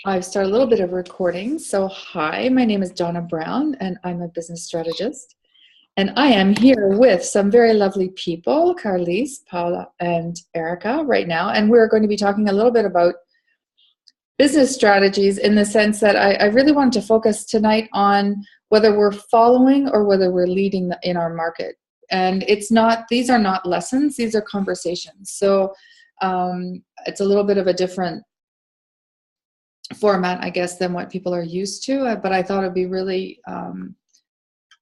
I've started a little bit of recording. So, hi, my name is Donna Brown, and I'm a business strategist. And I am here with some very lovely people, Carlise, Paula, and Erica, right now. And we're going to be talking a little bit about business strategies in the sense that I really wanted to focus tonight on whether we're following or whether we're leading in our market. And these are not lessons, these are conversations. So, it's a little bit of a different format, I guess, than what people are used to. But I thought it'd be really,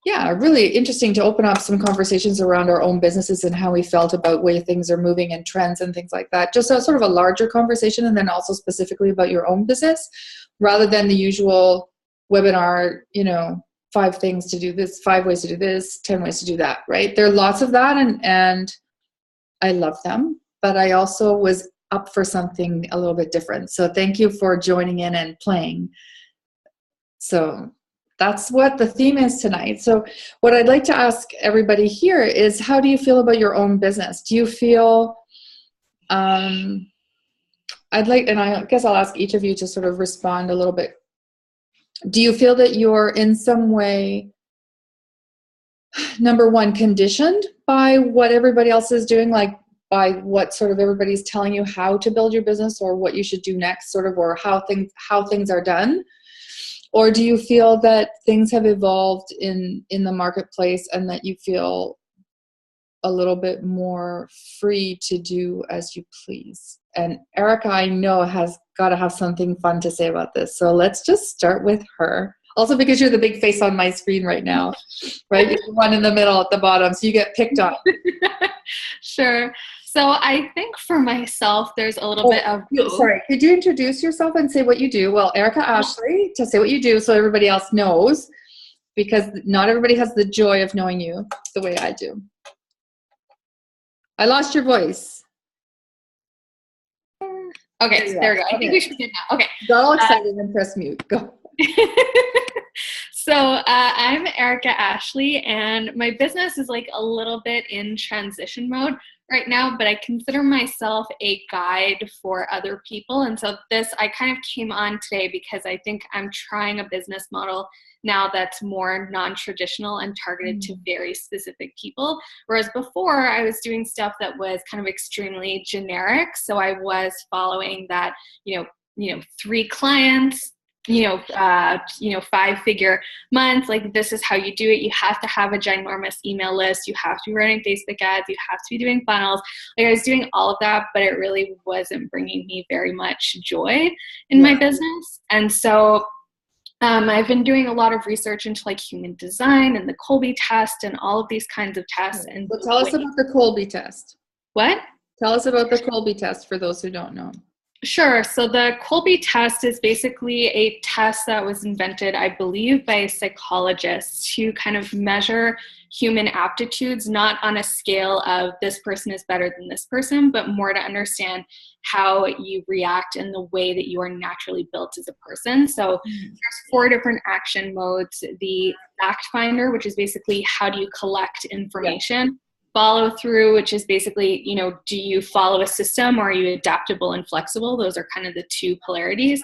really interesting to open up some conversations around our own businesses and how we felt about where things are moving and trends and things like that. Just a sort of a larger conversation, and then also specifically about your own business, rather than the usual webinar, 5 things to do this, 5 ways to do this, 10 ways to do that, right? There are lots of that, and I love them, but I also was up for something a little bit different. So thank you for joining in and playing. So that's what the theme is tonight. So what I'd like to ask everybody here is, how do you feel about your own business? Do you feel, and I guess I'll ask each of you to sort of respond a little bit. Do you feel that you're in some way, number one, conditioned by what everybody else is doing, like by what sort of everybody's telling you how to build your business or what you should do next, sort of, or how things are done? Or do you feel that things have evolved in the marketplace and that you feel a little bit more free to do as you please? And Erica, I know, has got to have something fun to say about this. So let's just start with her. Also, because you're the big face on my screen right now, right? You're the one in the middle at the bottom, so you get picked on. Sure. So I think for myself, there's a little bit of both. Sorry, could you introduce yourself and say what you do? Well, Erica Ashley, to say what you do so everybody else knows, because not everybody has the joy of knowing you the way I do. I lost your voice. Okay, there we go. I think we should get now. Okay. Got all excited and press mute. Go. So I'm Erica Ashley, and my business is like a little bit in transition mode right now, but I consider myself a guide for other people. And so I kind of came on today because I think I'm trying a business model now that's more non-traditional and targeted to very specific people. Whereas before I was doing stuff that was kind of extremely generic. So I was following that, 3 clients, 5-figure month, like this is how you do it. You have to have a ginormous email list. You have to be running Facebook ads. You have to be doing funnels. Like I was doing all of that, but it really wasn't bringing me very much joy in my business. And so I've been doing a lot of research into like human design and the Kolbe test and all of these kinds of tests. And well, tell us about the Kolbe test. What? Tell us about the Kolbe test for those who don't know. Sure. So the Kolbe test is basically a test that was invented, I believe, by psychologists to kind of measure human aptitudes, not on a scale of this person is better than this person, but more to understand how you react in the way that you are naturally built as a person. So there's 4 different action modes. The fact finder, which is basically how do you collect information. Follow through, which is basically, do you follow a system or are you adaptable and flexible? Those are kind of the 2 polarities.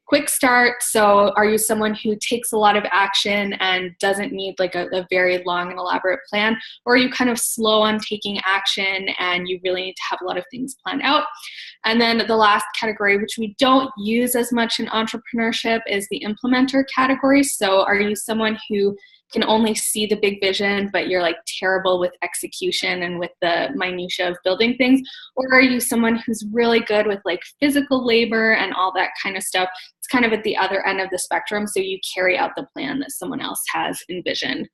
Quick start. So are you someone who takes a lot of action and doesn't need like a very long and elaborate plan? Or are you kind of slow on taking action and you really need to have a lot of things planned out? And then the last category, which we don't use as much in entrepreneurship, is the implementer category. So are you someone who can only see the big vision, but you're like terrible with execution and with the minutia of building things? Or are you someone who's really good with like physical labor and all that kind of stuff? It's kind of at the other end of the spectrum. So you carry out the plan that someone else has envisioned.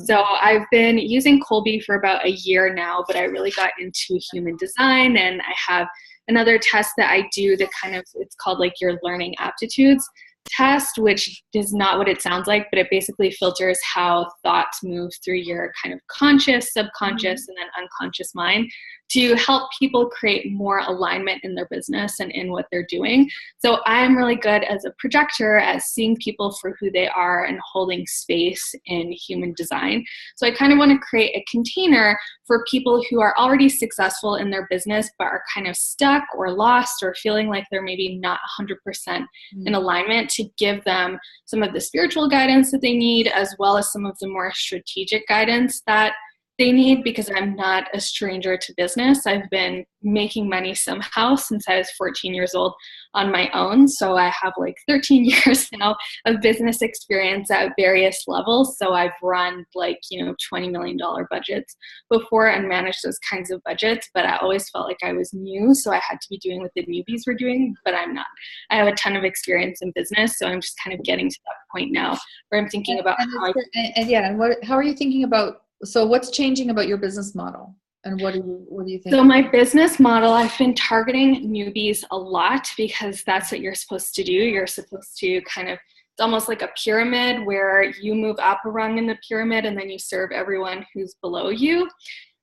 So I've been using Kolbe for about a year now, but I really got into human design, and I have another test that I do that it's called like your learning aptitudes. test, which is not what it sounds like, but it basically filters how thoughts move through your kind of conscious, subconscious, and then unconscious mind to help people create more alignment in their business and in what they're doing. So I'm really good as a projector at seeing people for who they are and holding space in human design. So I kind of want to create a container for people who are already successful in their business but are kind of stuck or lost or feeling like they're maybe not 100% in alignment, to give them some of the spiritual guidance that they need, as well as some of the more strategic guidance that they need, because I'm not a stranger to business. I've been making money somehow since I was 14 years old on my own. So I have like 13 years now of business experience at various levels. So I've run like, $20 million budgets before and managed those kinds of budgets, but I always felt like I was new. So I had to be doing what the newbies were doing, but I'm not. I have a ton of experience in business. So I'm just kind of getting to that point now where I'm thinking about how are you thinking about, so what's changing about your business model, and what do you think? So my business model, I've been targeting newbies a lot because that's what you're supposed to do. You're supposed to kind of, it's almost like a pyramid where you move up a rung in the pyramid and then you serve everyone who's below you.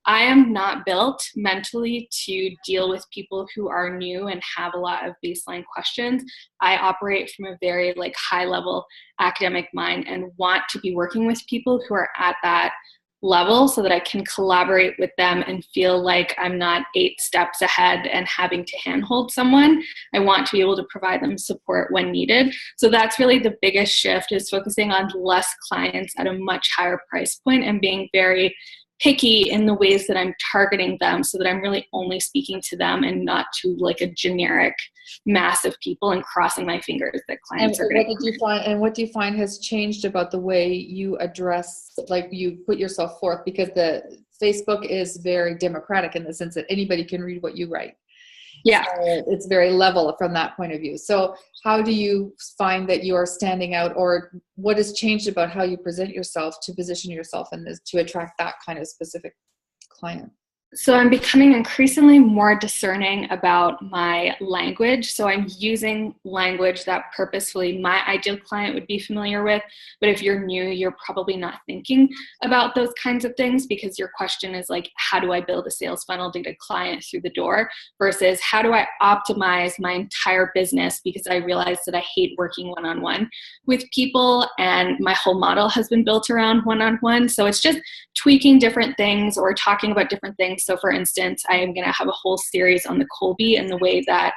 I am not built mentally to deal with people who are new and have a lot of baseline questions. I operate from a very high level academic mind and want to be working with people who are at that level so that I can collaborate with them and feel like I'm not 8 steps ahead and having to handhold someone. I want to be able to provide them support when needed. So that's really the biggest shift, is focusing on less clients at a much higher price point and being very picky in the ways that I'm targeting them, so that I'm really only speaking to them and not to a generic mass of people, and crossing my fingers that clients are going to. What do you find has changed about the way you address, you put yourself forth? Because the Facebook is very democratic in the sense that anybody can read what you write. Yeah. So it's very level from that point of view. So how do you find that you are standing out, or what has changed about how you present yourself to position yourself in this, to attract that kind of specific client? So I'm becoming increasingly more discerning about my language. So I'm using language that purposefully my ideal client would be familiar with. But if you're new, you're probably not thinking about those kinds of things, because your question is how do I build a sales funnel to get a client through the door, versus how do I optimize my entire business, because I realize that I hate working one-on-one with people and my whole model has been built around one-on-one. So it's just tweaking different things or talking about different things. So for instance, I am going to have a whole series on the Colby and the way that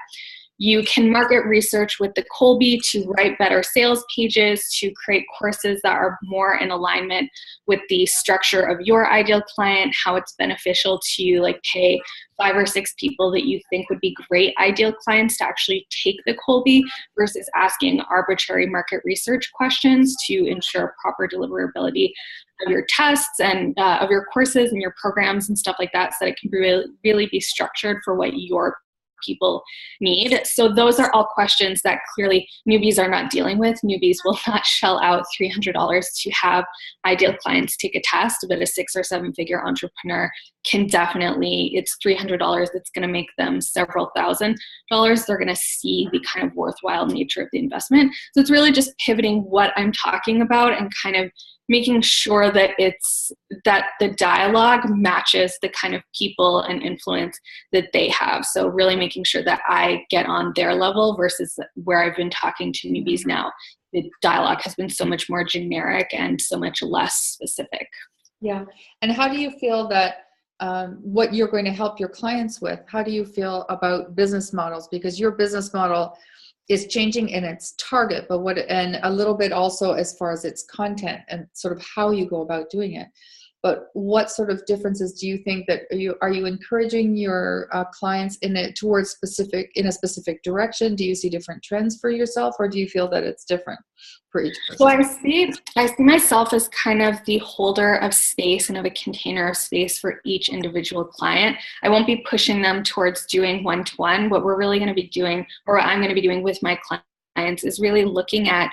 you can market research with the Colby to write better sales pages, to create courses that are more in alignment with the structure of your ideal client, how it's beneficial to pay 5 or 6 people that you think would be great ideal clients to actually take the Colby, versus asking arbitrary market research questions to ensure proper deliverability of your tests and of your courses and your programs and stuff like that, so that it can really be structured for what your people need. So those are all questions that clearly newbies are not dealing with. Newbies will not shell out $300 to have ideal clients take a test, but a 6 or 7 figure entrepreneur can definitely, it's $300 that's going to make them several $1,000. They're going to see the kind of worthwhile nature of the investment. So it's really just pivoting what I'm talking about and kind of making sure that the dialogue matches the kind of people and influence that they have. So really making sure that I get on their level, versus where I've been talking to newbies now, the dialogue has been so much more generic and so much less specific. Yeah. And how do you feel that what you're going to help your clients with, how do you feel about business models? Because your business model is changing in its target, and a little bit also as far as its content and sort of how you go about doing it. But what sort of differences do you think that are you encouraging your clients in a specific direction? Do you see different trends for yourself, or do you feel that it's different for each person? So I see myself as kind of the holder of space and of a container of space for each individual client. I won't be pushing them towards doing one-to-one. What we're really going to be doing, or what I'm going to be doing with my clients, is really looking at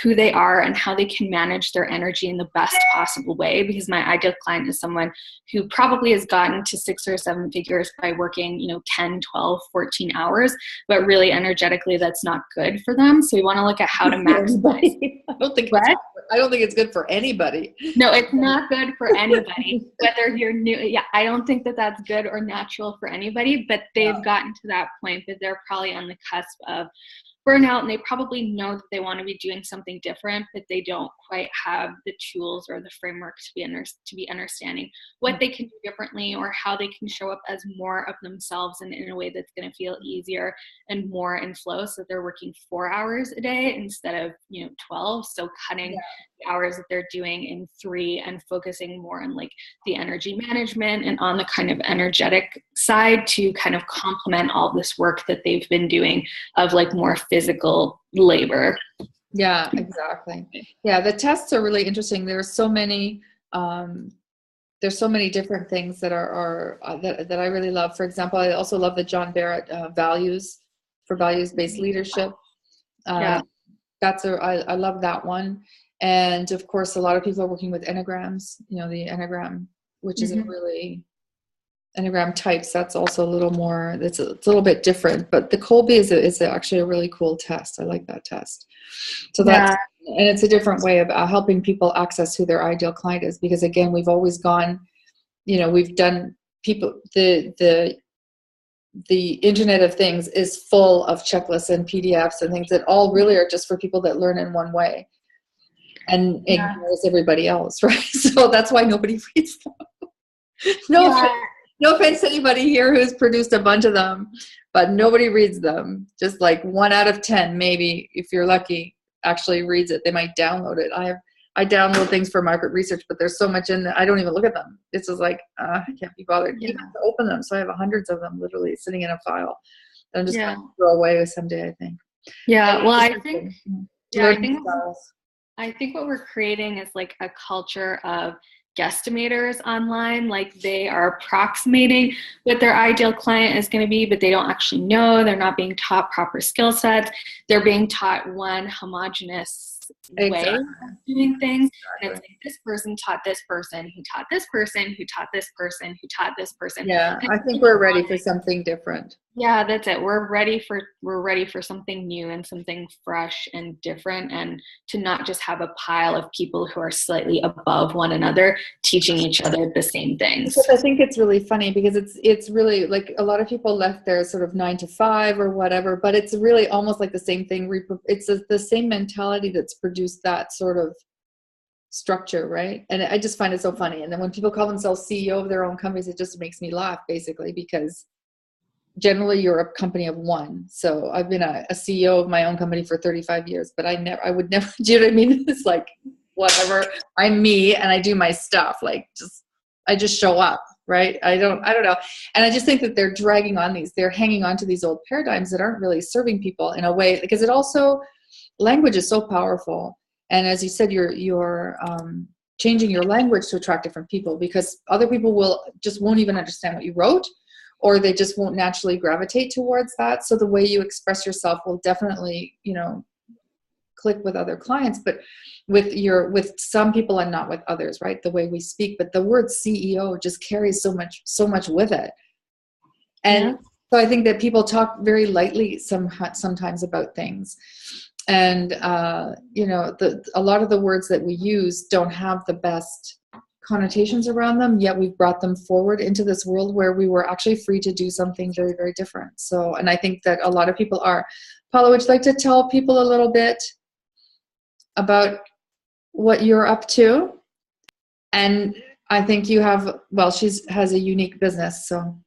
who they are and how they can manage their energy in the best possible way. Because my ideal client is someone who probably has gotten to 6 or 7 figures by working, 10, 12, 14 hours, but really energetically that's not good for them. So we want to look at how to maximize. I don't think it's good for anybody. No, it's not good for anybody, whether you're new. Yeah, I don't think that that's good or natural for anybody, but they've gotten to that point that they're probably on the cusp of burnout, and they probably know that they want to be doing something different, but they don't quite have the tools or the framework to be understanding what they can do differently, or how they can show up as more of themselves and in a way that's going to feel easier and more in flow. So they're working 4 hours a day instead of 12. So cutting the hours that they're doing in 3 and focusing more on like the energy management and on the kind of energetic side to kind of complement all this work that they've been doing of like more physical labor. Yeah, exactly. Yeah, the tests are really interesting. There's so many different things that are that I really love. For example, I also love the John Barrett values for values-based leadership. I love that one. And of course, a lot of people are working with enneagrams. The enneagram, which is a really enneagram types. That's also a little more. It's a little bit different. But the Kolbe is actually a really cool test. I like that test. So and it's a different way of helping people access who their ideal client is. Because again, we've always gone. We've done people the Internet of Things is full of checklists and PDFs and things that all really are just for people that learn in one way and ignores everybody else, right? So that's why nobody reads them. No offense to anybody here who's produced a bunch of them, but nobody reads them. Just like 1 out of 10, maybe, if you're lucky, actually reads it. They might download it. I download things for market research, but there's so much in there. I don't even look at them. It's just like, I can't be bothered even to open them. So I have hundreds of them literally sitting in a file that I'm just going to throw away someday, I think. Yeah. Well, I think what we're creating is like a culture of guesstimators online. Like they are approximating what their ideal client is going to be, but they don't actually know. They're not being taught proper skill sets. They're being taught one homogenous way of doing things. And it's like this person taught this person who taught this person who taught this person who taught this person. Yeah, I think we're ready for something different. Yeah, that's it. We're ready for something new and something fresh and different, and to not just have a pile of people who are slightly above one another teaching each other the same things. But I think it's really funny because it's really like a lot of people left their sort of 9 to 5 or whatever, but it's really almost like the same thing. It's the same mentality that's produced that sort of structure, right? And I just find it so funny. And then when people call themselves CEO of their own companies, it just makes me laugh, basically, because generally you're a company of one. So I've been a CEO of my own company for 35 years, but I would never, do you know what I mean? It's like, whatever, I'm me and I do my stuff. Like I just show up, right? I don't know. And I just think that they're they're hanging on to these old paradigms that aren't really serving people in a way, because language is so powerful. And as you said, you're changing your language to attract different people, because other people won't even understand what you wrote, or they just won't naturally gravitate towards that. So the way you express yourself will definitely, click with other clients, but with some people and not with others, right? The way we speak, but the word CEO just carries so much with it. And so I think that people talk very lightly sometimes about things. And, a lot of the words that we use don't have the best connotations around them, yet we've brought them forward into this world where we were actually free to do something very, very different. So, and I think that a lot of people are. Paula, would you like to tell people a little bit about what you're up to? And I think you have, she has a unique business, so.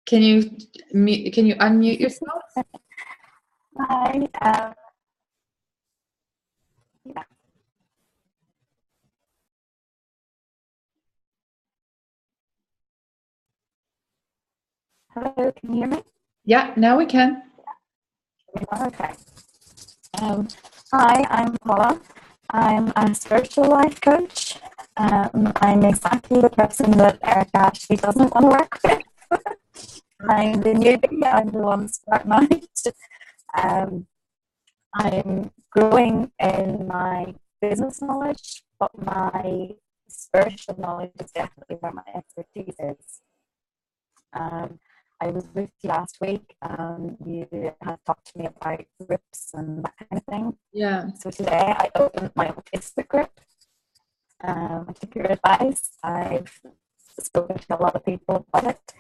Can you unmute yourself? Hi. Yeah. Hello, can you hear me? Yeah, now we can. Okay. Hi, I'm Paula. I'm a spiritual life coach. I'm exactly the person that Eric actually doesn't want to work with. I'm the newbie. I'm the one starting out. I'm growing in my business knowledge, but my spiritual knowledge is definitely where my expertise is. I was with you last week. You had talked to me about groups and that kind of thing. Yeah. So today I opened my own Facebook group. I took your advice. I've spoken to a lot of people about it.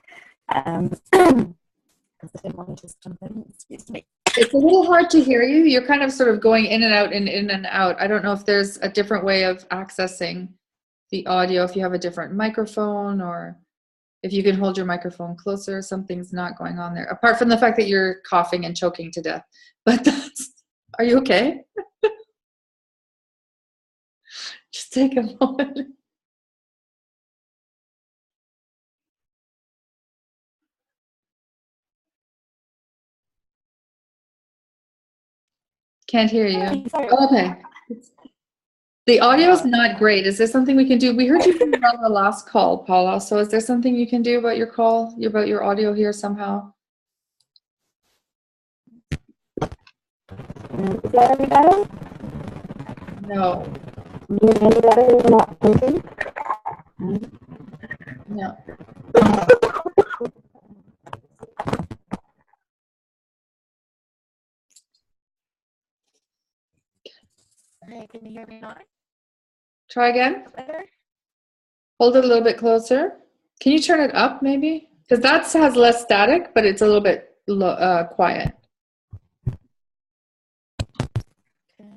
Because I didn't want to just jump in. Excuse me. It's a little hard to hear you. You're kind of sort of going in and out and in and out. I don't know if there's a different way of accessing the audio, if you have a different microphone, or if you can hold your microphone closer. Something's not going on there, apart from the fact that you're coughing and choking to death. But are you okay? Just take a moment. Can't hear you. Okay. The audio is not great. Is there something we can do? We heard you on the last call, Paula. So is there something you can do about your call, about your audio here somehow? Is that any better? No. Any better? Not thinking? No. Hey, can you hear me now? Try again. Better? Hold it a little bit closer. Can you turn it up maybe? Because that has less static, but it's a little bit quiet. Okay.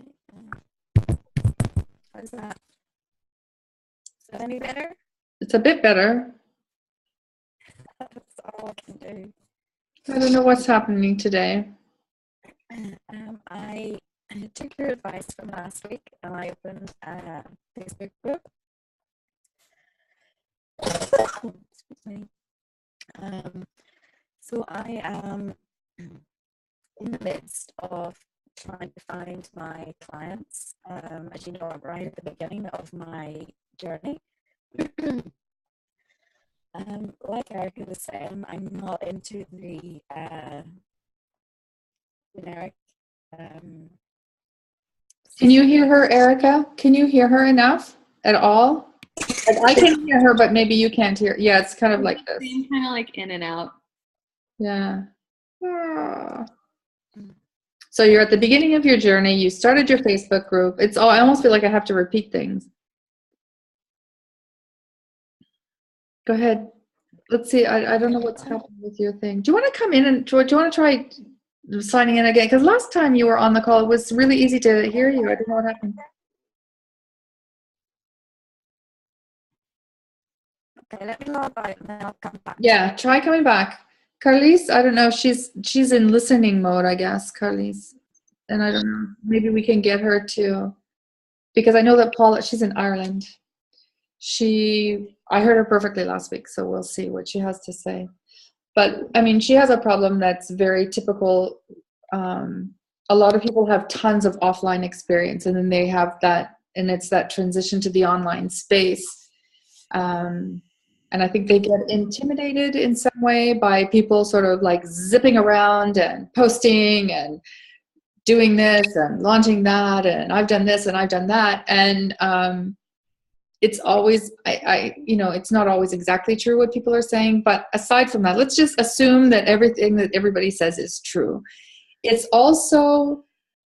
How's that? Is that any better? It's a bit better. That's all I can do. I don't know what's happening today. I took your advice from last week and I opened a Facebook group. Excuse me. So I am in the midst of trying to find my clients. As you know, I'm right at the beginning of my journey. Like Erica was saying, I'm not into the generic. Can you hear her, Erica? Can you hear her enough at all? Like, I can hear her, but maybe you can't hear. Yeah, it's kind of like this. Kind of like in and out. Yeah. So you're at the beginning of your journey. You started your Facebook group. It's all. I almost feel like I have to repeat things. Go ahead. Let's see. I don't know what's happening with your thing. Do you want to come in and do you want to try signing in again? Because last time you were on the call, it was really easy to hear you. I don't know what happened. Okay, let me know about it and then I'll come back. Yeah, try coming back. Carlise, I don't know. She's in listening mode, I guess, Carlise. And I don't know. Maybe we can get her to, because I know that Paula, she's in Ireland. I heard her perfectly last week, so we'll see what she has to say. But I mean, she has a problem that's very typical. A lot of people have tons of offline experience, and then they have that, and it's that transition to the online space. And I think they get intimidated in some way by people sort of like zipping around and posting and doing this and launching that, and I've done this and I've done that. And it's always, it's not always exactly true what people are saying. But aside from that, let's just assume that everything that everybody says is true. It's also,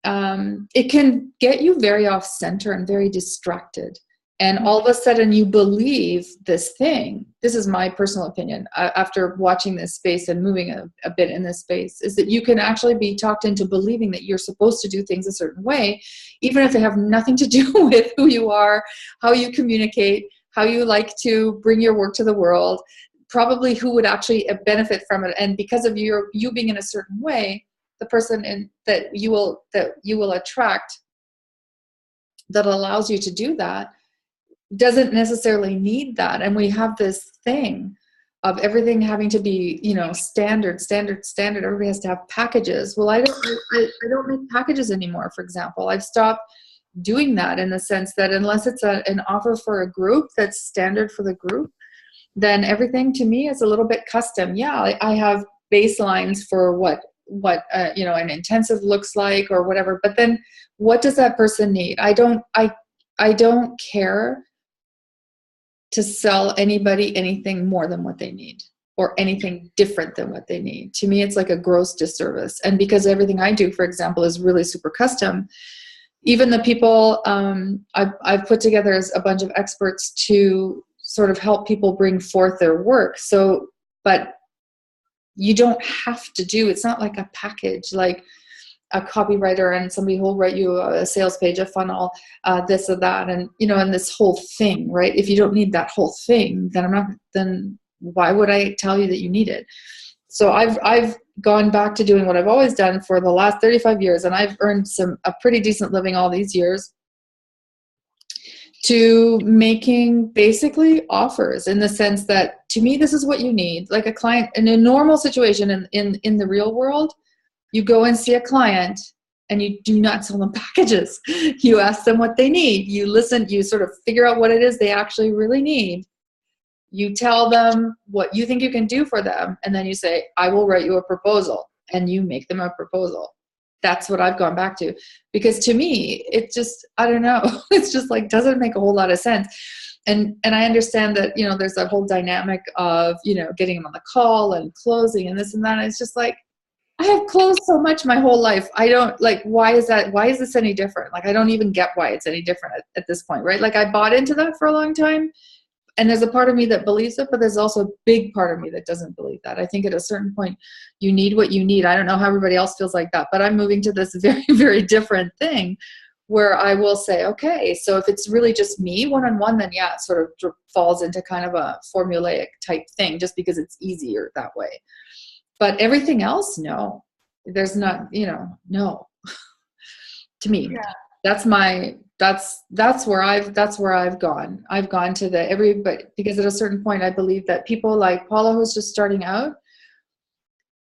it can get you very off center and very distracted. And all of a sudden you believe this thing. This is my personal opinion after watching this space and moving a bit in this space, is that you can actually be talked into believing that you're supposed to do things a certain way, even if they have nothing to do with who you are, how you communicate, how you like to bring your work to the world, probably who would actually benefit from it. And because of you being in a certain way, the person that you will attract that allows you to do that doesn't necessarily need that. And we have this thing of everything having to be, standard. Everybody has to have packages. Well, I don't make packages anymore, for example. I've stopped doing that in the sense that unless it's an offer for a group that's standard for the group, then everything to me is a little bit custom. Yeah, I have baselines for what an intensive looks like or whatever. But then what does that person need? I don't care to sell anybody anything more than what they need or anything different than what they need. To me, it's like a gross disservice. And because everything I do, for example, is really super custom, even the people I've put together as a bunch of experts to sort of help people bring forth their work. So, but you don't have to do, it's not like a package, like a copywriter and somebody who will write you a sales page, a funnel, this or that, and and this whole thing, right? If you don't need that whole thing, then why would I tell you that you need it? So I've gone back to doing what I've always done for the last 35 years, and I've earned a pretty decent living all these years, to making basically offers, in the sense that, to me, this is what you need. Like a client in a normal situation in the real world, you go and see a client and you do not sell them packages. You ask them what they need. You listen, you sort of figure out what it is they actually really need. You tell them what you think you can do for them. And then you say, I will write you a proposal, and you make them a proposal. That's what I've gone back to, because to me, it just, I don't know, it's just like, doesn't make a whole lot of sense. And I understand that, there's that whole dynamic of, getting them on the call and closing and this and that. And it's just like, I have closed so much my whole life. I don't like, why is this any different? Like, I don't even get why it's any different at this point, right? Like, I bought into that for a long time, and there's a part of me that believes it, but there's also a big part of me that doesn't believe that. I think at a certain point, you need what you need. I don't know how everybody else feels like that, but I'm moving to this very, very different thing where I will say, okay, so if it's really just me one-on-one, then yeah, it sort of falls into kind of a formulaic type thing, just because it's easier that way. But everything else, no, there's not, no. To me, yeah. that's where I've gone. I've gone to everybody, because at a certain point, I believe that people like Paula, who's just starting out,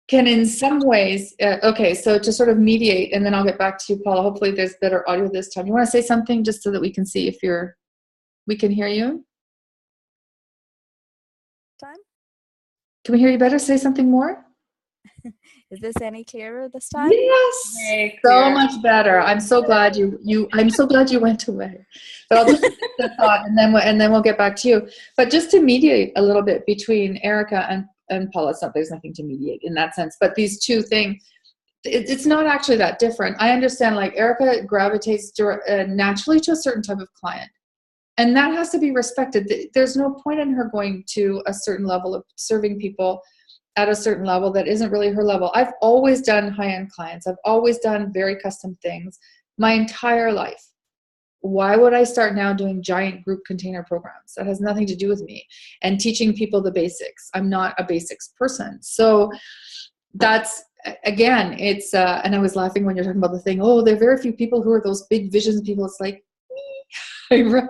can in some ways, okay, so to sort of mediate, and then I'll get back to you, Paula. Hopefully there's better audio this time. You want to say something just so that we can see if we can hear you? Time? Can we hear you better? Say something more. Is this any clearer this time? Yes, so much better. I'm so glad I'm so glad you went away. But I'll just the thought, and then we'll get back to you. But just to mediate a little bit between Erica and Paula, there's nothing to mediate in that sense. But these two things, it's not actually that different. I understand, like, Erica gravitates naturally to a certain type of client, and that has to be respected. There's no point in her going to a certain level of serving people at a certain level that isn't really her level. I've always done high-end clients. I've always done very custom things my entire life. Why would I start now doing giant group container programs? That has nothing to do with me. And teaching people the basics. I'm not a basics person. So that's, again, it's, and I was laughing when you're talking about the thing, there are very few people who are those big visions people. It's like, right?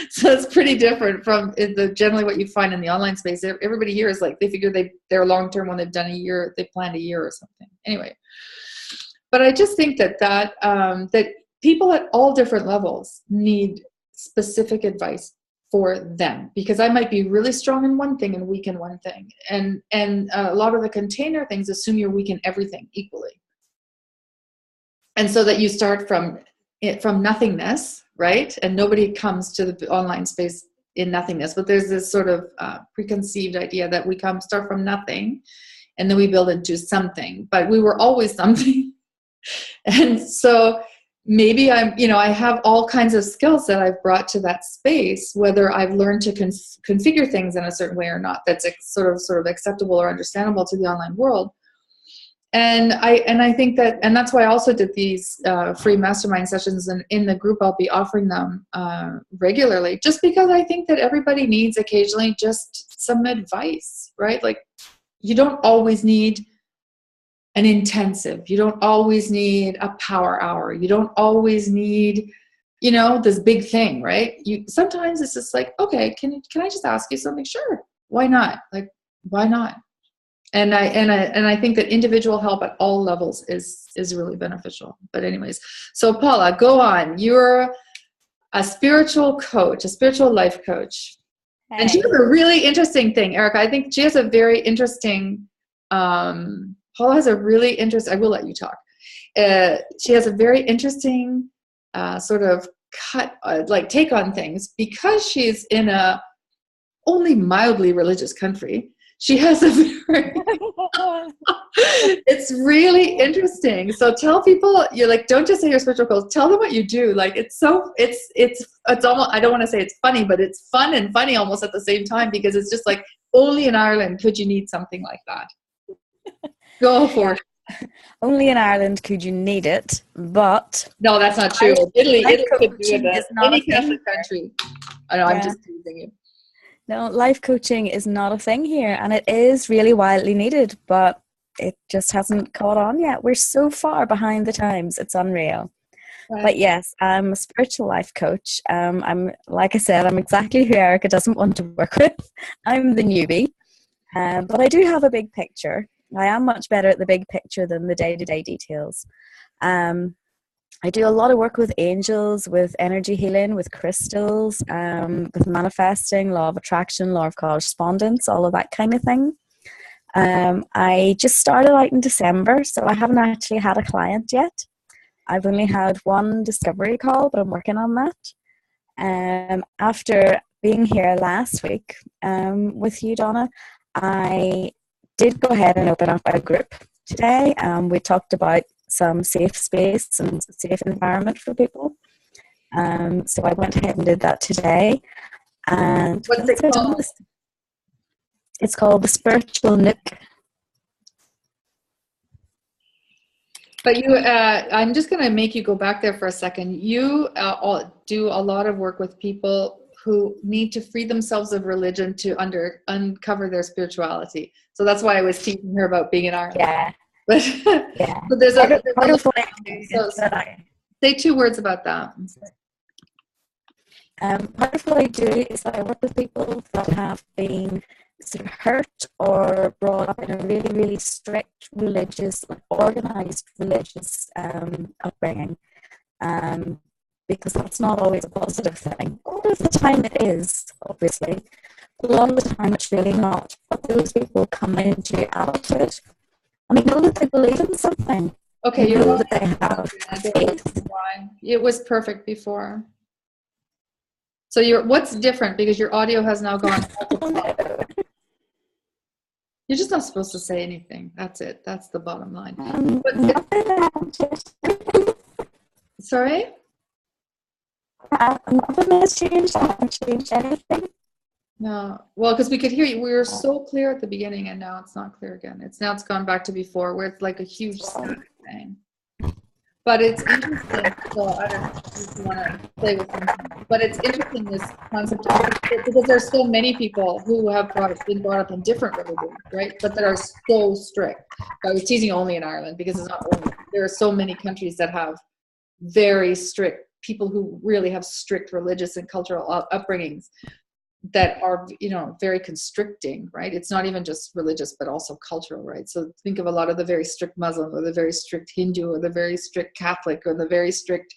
So it's pretty different from generally what you find in the online space. Everybody here is like, they figure they're long-term when they've done a year, they planned a year or something. Anyway, but I just think that people at all different levels need specific advice for them, because I might be really strong in one thing and weak in one thing. And a lot of the container things assume you're weak in everything equally. And so that you start from nothingness, right? And nobody comes to the online space in nothingness, but there's this sort of preconceived idea that we start from nothing and then we build into something, but we were always something. And so maybe I have all kinds of skills that I've brought to that space, whether I've learned to configure things in a certain way or not, that's sort of acceptable or understandable to the online world. And I think that's why I also did these free mastermind sessions, and in the group I'll be offering them regularly, just because I think that everybody needs occasionally just some advice, right? Like, you don't always need an intensive, you don't always need a power hour, you don't always need, this big thing, right? Sometimes it's just like, okay, can I just ask you something? Sure, why not? Like, why not? And I think that individual help at all levels is really beneficial. But anyways, so Paula, go on. You're a spiritual coach, a spiritual life coach. Hey. And she has a really interesting thing, Erica. I think she has a very interesting Paula has a really interesting, I will let you talk. She has a very interesting sort of take on things because she's in a only mildly religious country. She has a very, it's really interesting. So tell people, you're like, don't just say your spiritual goals, tell them what you do. Like, it's almost, I don't want to say it's funny, but it's fun and funny almost at the same time, because it's just like, only in Ireland could you need something like that. Go for it. Only in Ireland could you need it, but no, that's not true. Italy could do it. Any Catholic country. I know, I'm just teasing you. No, life coaching is not a thing here, and it is really widely needed, but it just hasn't caught on yet. We're so far behind the times. It's unreal. Right. But yes, I'm a spiritual life coach. I'm, like I said, I'm exactly who Erica doesn't want to work with. I'm the newbie, but I do have a big picture. I am much better at the big picture than the day-to-day details. I do a lot of work with angels, with energy healing, with crystals, with manifesting, law of attraction, law of correspondence, all of that kind of thing. I just started out in December, so I haven't actually had a client yet. I've only had one discovery call, but I'm working on that. After being here last week with you, Donna, I did go ahead and open up a group today. We talked about some safe space and safe environment for people. So I went ahead and did that today. And what's it called? It's called the Spiritual Nook. But you, I'm just going to make you go back there for a second. You do a lot of work with people who need to free themselves of religion to uncover their spirituality. So that's why I was teaching her about being in Ireland. Yeah. But yeah. So there's say 2 words about that. Part of what I do is that I work with people that have been sort of hurt or brought up in a really, really strict religious, organized religious upbringing, because that's not always a positive thing. All of the time it is, obviously. A lot of the time it's really not. But those people come into adulthood and they know that they believe in something. Okay, you know that they have faith. It was perfect before. So what's different, because your audio has now gone. You're just not supposed to say anything. That's it. That's the bottom line. Sorry? Nothing has changed. I haven't changed anything. No. Well, because we could hear you. We were so clear at the beginning, and now it's not clear again. It's gone back to before, where it's like a huge thing. But it's interesting. So I don't know if you want to play with something. But it's interesting, this concept because there's so many people who have been brought up in different religions, right? But that are so strict. I was teasing only in Ireland, because it's not only. There are so many countries that have very strict people who really have strict religious and cultural upbringings that are, very constricting, right? It's not even just religious, but also cultural, right? So think of a lot of the very strict Muslim, or the very strict Hindu, or the very strict Catholic, or the very strict,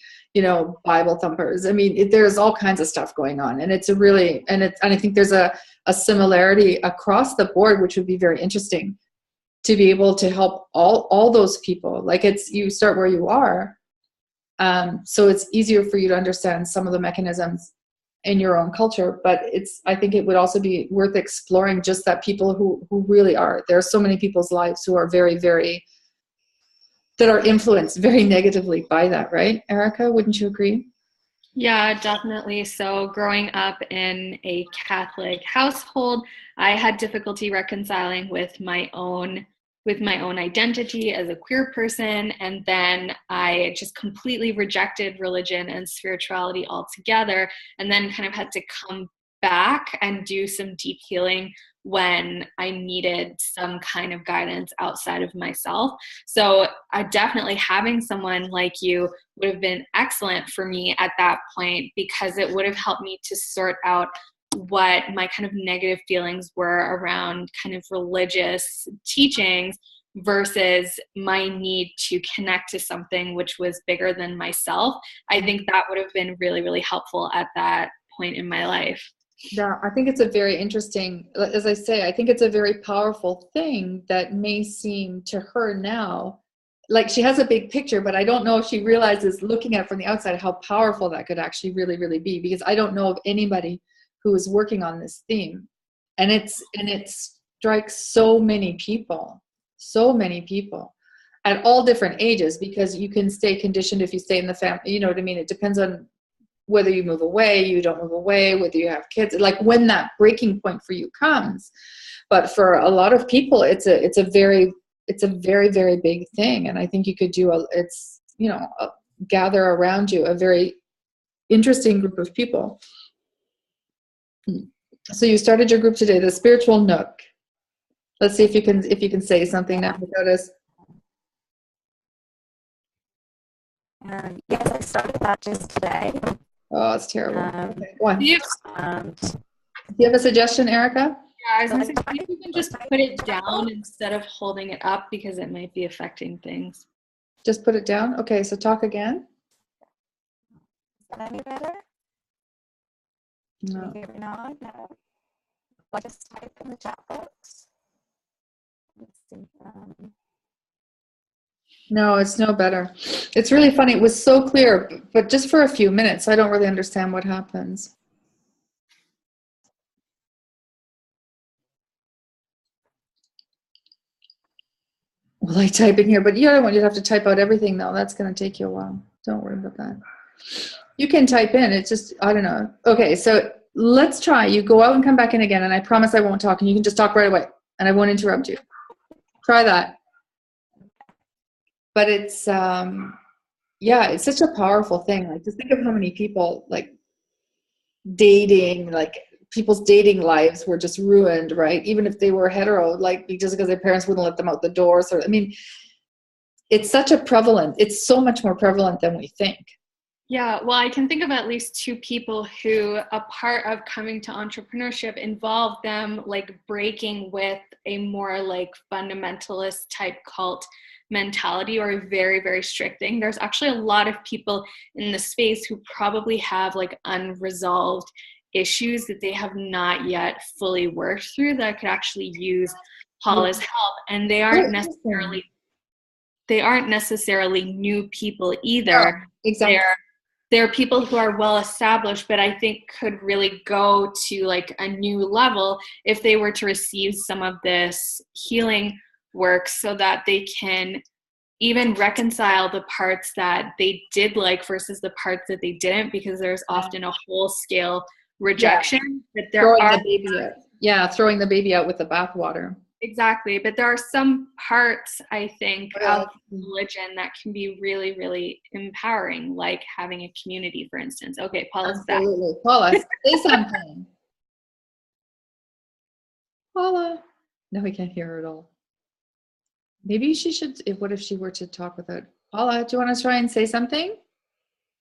Bible thumpers. I mean, there's all kinds of stuff going on, and it's and I think there's a similarity across the board, which would be very interesting to be able to help all those people. Like, you start where you are, so it's easier for you to understand some of the mechanisms in your own culture, but I think it would also be worth exploring just that people who really are. There are so many people's lives who are very, very, that are influenced very negatively by that, right? Erica, wouldn't you agree? Yeah, definitely. So growing up in a Catholic household, I had difficulty reconciling with my own identity as a queer person. And then I just completely rejected religion and spirituality altogether, and then kind of had to come back and do some deep healing when I needed some kind of guidance outside of myself. So definitely having someone like you would have been excellent for me at that point, because it would have helped me to sort out what my kind of negative feelings were around kind of religious teachings versus my need to connect to something which was bigger than myself. I think that would have been really, really helpful at that point in my life. Yeah, I think it's a very interesting, as I say, I think it's a very powerful thing that may seem to her now, like she has a big picture, but I don't know if she realizes looking at it from the outside how powerful that could actually really, really be, because I don't know of anybody who is working on this theme. And it strikes so many people at all different ages, because you can stay conditioned if you stay in the family, you know what I mean? It depends on whether you move away, you don't move away, whether you have kids, like when that breaking point for you comes. But for a lot of people, it's a very, very big thing. And I think you could do gather around you a very interesting group of people. So you started your group today, the Spiritual Nook. Let's see if you can say something now about us. Yes, I started that just today. Oh, it's terrible. Okay, go on. Do Do you have a suggestion, Erica? Yeah, I was going to say, maybe you can just put it down instead of holding it up, because it might be affecting things. Just put it down? Okay, so talk again. Is that any better? No. Can you hear me now? No. I'll just type in the chat box. Let's see. No, it's no better. It's really funny. It was so clear, but just for a few minutes. I don't really understand what happens. Well, I type in here, but you don't want you to have to type out everything, though. That's going to take you a while. Don't worry about that. You can type in. It's just, I don't know. Okay, so let's try. You go out and come back in again, and I promise I won't talk, and you can just talk right away, and I won't interrupt you. Try that. But it's, it's such a powerful thing. Like, just think of how many people, like, dating, like, people's dating lives were just ruined, right? Even if they were hetero, like, just because their parents wouldn't let them out the door. So, I mean, it's it's so much more prevalent than we think. Yeah, well, I can think of at least two people who a part of coming to entrepreneurship involved them like breaking with a more like fundamentalist type cult mentality or a very, very strict thing. There's actually a lot of people in the space who probably have like unresolved issues that they have not yet fully worked through that could actually use Paula's help. And they aren't necessarily new people either. Oh, exactly. They're people who are well established, but I think could really go to like a new level if they were to receive some of this healing work, so that they can even reconcile the parts that they did like versus the parts that they didn't, because there's often a whole scale rejection. But there throwing the baby out with the bathwater. Exactly. But there are some parts, I think, of religion that can be really, really empowering, like having a community, for instance. Okay, Paula's back. Absolutely. Paula, say something. Paula. No, we can't hear her at all. Maybe she should, what if she were to talk without Paula? Do you want to try and say something?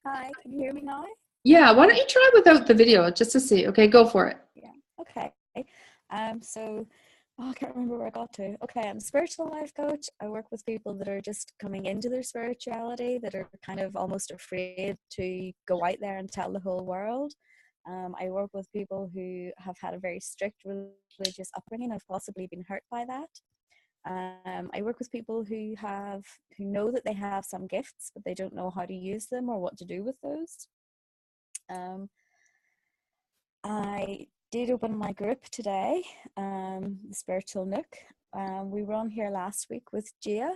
Hi, can you hear me now? Yeah, why don't you try without the video just to see? Okay, go for it. Yeah, okay. I can't remember where I got to. Okay, I'm a spiritual life coach. I work with people that are just coming into their spirituality, that are kind of almost afraid to go out there and tell the whole world. I work with people who have had a very strict religious upbringing and have possibly been hurt by that. I work with people who know that they have some gifts, but they don't know how to use them or what to do with those. I did open my group today, the Spiritual Nook. We were on here last week with Gia.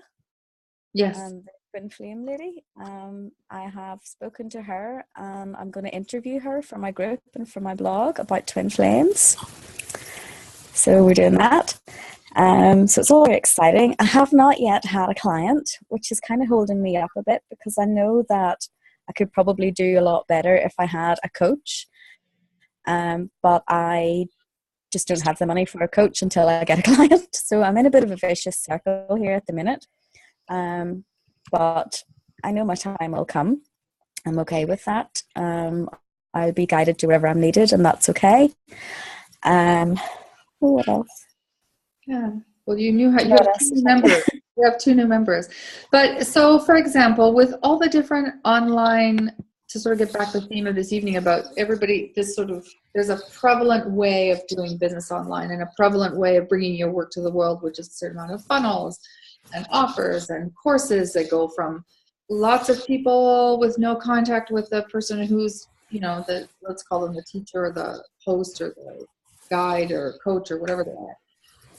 Yes. The Twin Flame lady. I have spoken to her, and I'm going to interview her for my group and for my blog about Twin Flames. So we're doing that. So it's all very exciting. I have not yet had a client, which is kind of holding me up a bit, because I know that I could probably do a lot better if I had a coach. But I just don't have the money for a coach until I get a client. So I'm in a bit of a vicious circle here at the minute. But I know my time will come. I'm okay with that. I'll be guided to wherever I'm needed, and that's okay. What else? Yeah. Well, you have 2 new members. You have 2 new members. But so, for example, with all the different online to sort of get back to the theme of this evening about everybody, there's a prevalent way of doing business online and a prevalent way of bringing your work to the world, which is a certain amount of funnels and offers and courses that go from lots of people with no contact with the person who's, let's call them the teacher or the host or the guide or coach or whatever they are.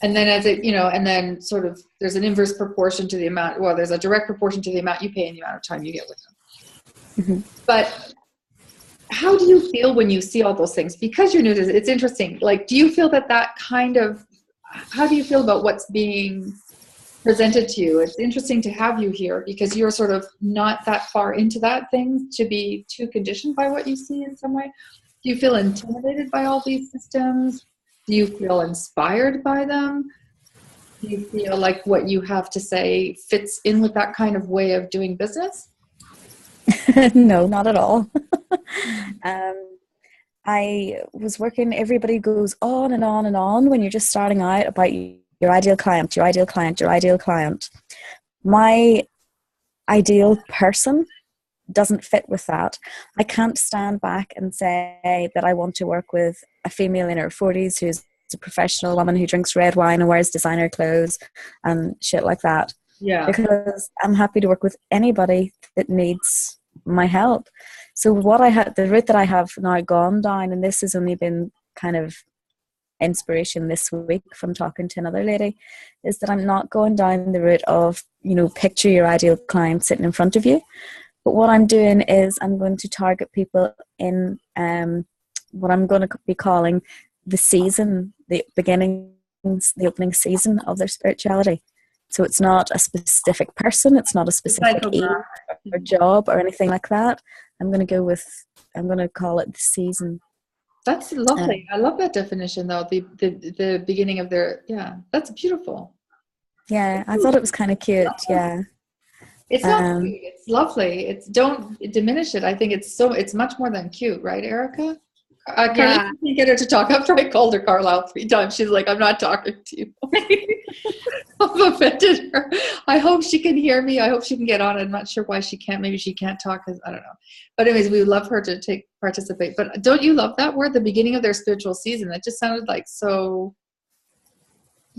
And then and then sort of there's an inverse proportion to the amount, there's a direct proportion to the amount you pay and the amount of time you get with them. Mm-hmm. But how do you feel when you see all those things? Because you're new to this, it's interesting. Like, do you feel that how do you feel about what's being presented to you? It's interesting to have you here because you're sort of not that far into that thing to be too conditioned by what you see in some way. Do you feel intimidated by all these systems? Do you feel inspired by them? Do you feel like what you have to say fits in with that kind of way of doing business? No, not at all. I was working, everybody goes on and on and on when you're just starting out about your ideal client, your ideal client, your ideal client. My ideal person doesn't fit with that. I can't stand back and say that I want to work with a female in her 40s who's a professional woman who drinks red wine and wears designer clothes and shit like that. Yeah. Because I'm happy to work with anybody that needs my help. So the route that I have now gone down, and this has only been kind of inspiration this week from talking to another lady, is that I'm not going down the route of, picture your ideal client sitting in front of you. But what I'm doing is I'm going to target people in what I'm going to be calling the season, the opening season of their spirituality. So it's not a specific person, it's not a specific age or job or anything like that. I'm going to call it the season. That's lovely. I love that definition though. The beginning of that's beautiful. Yeah, I thought it was kind of cute. Yeah. It's not cute. It's lovely. Don't diminish it. I think it's much more than cute, right, Erica? I can't get her to talk after I called her Carlisle 3 times. She's like, I'm not talking to you. I've offended her. I hope she can hear me. I hope she can get on. I'm not sure why she can't. Maybe she can't talk because I don't know. But anyways, we would love her to participate. But don't you love that word, the beginning of their spiritual season? That just sounded like so...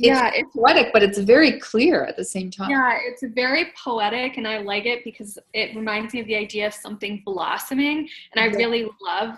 It's poetic, but it's very clear at the same time. Yeah, it's very poetic, and I like it because it reminds me of the idea of something blossoming, and I really love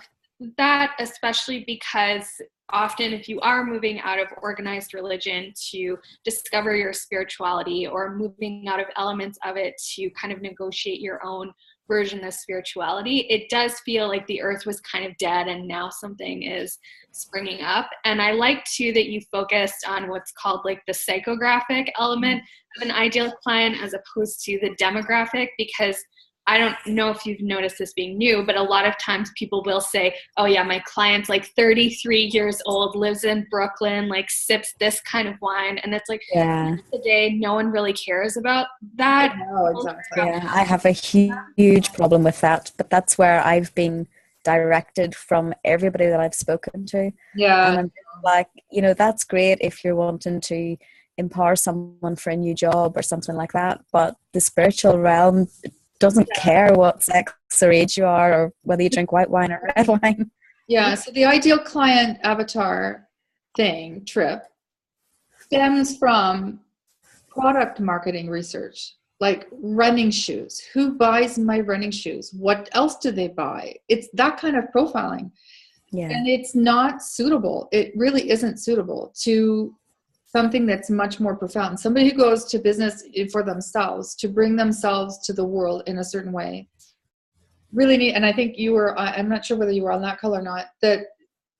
that, especially because often if you are moving out of organized religion to discover your spirituality or moving out of elements of it to kind of negotiate your own version of spirituality, it does feel like the earth was kind of dead and now something is springing up. And I like too that you focused on what's called like the psychographic element of an ideal client as opposed to the demographic, because I don't know if you've noticed this being new, but a lot of times people will say, oh yeah, my client's like 33 years old, lives in Brooklyn, like sips this kind of wine. And it's like, at the end of the day, no one really cares about that. No, exactly. Yeah, I have a huge problem with that, but that's where I've been directed from everybody that I've spoken to. Yeah. And I'm like, that's great if you're wanting to empower someone for a new job or something like that. But the spiritual realm doesn't care what sex or age you are or whether you drink white wine or red wine. Yeah, so the ideal client avatar trip stems from product marketing research, like running shoes. Who buys my running shoes? What else do they buy? It's that kind of profiling. Yeah. And it's not suitable. It really isn't suitable to something that's much more profound. Somebody who goes to business for themselves, to bring themselves to the world in a certain way, really need, and I think I'm not sure whether you were on that call or not, that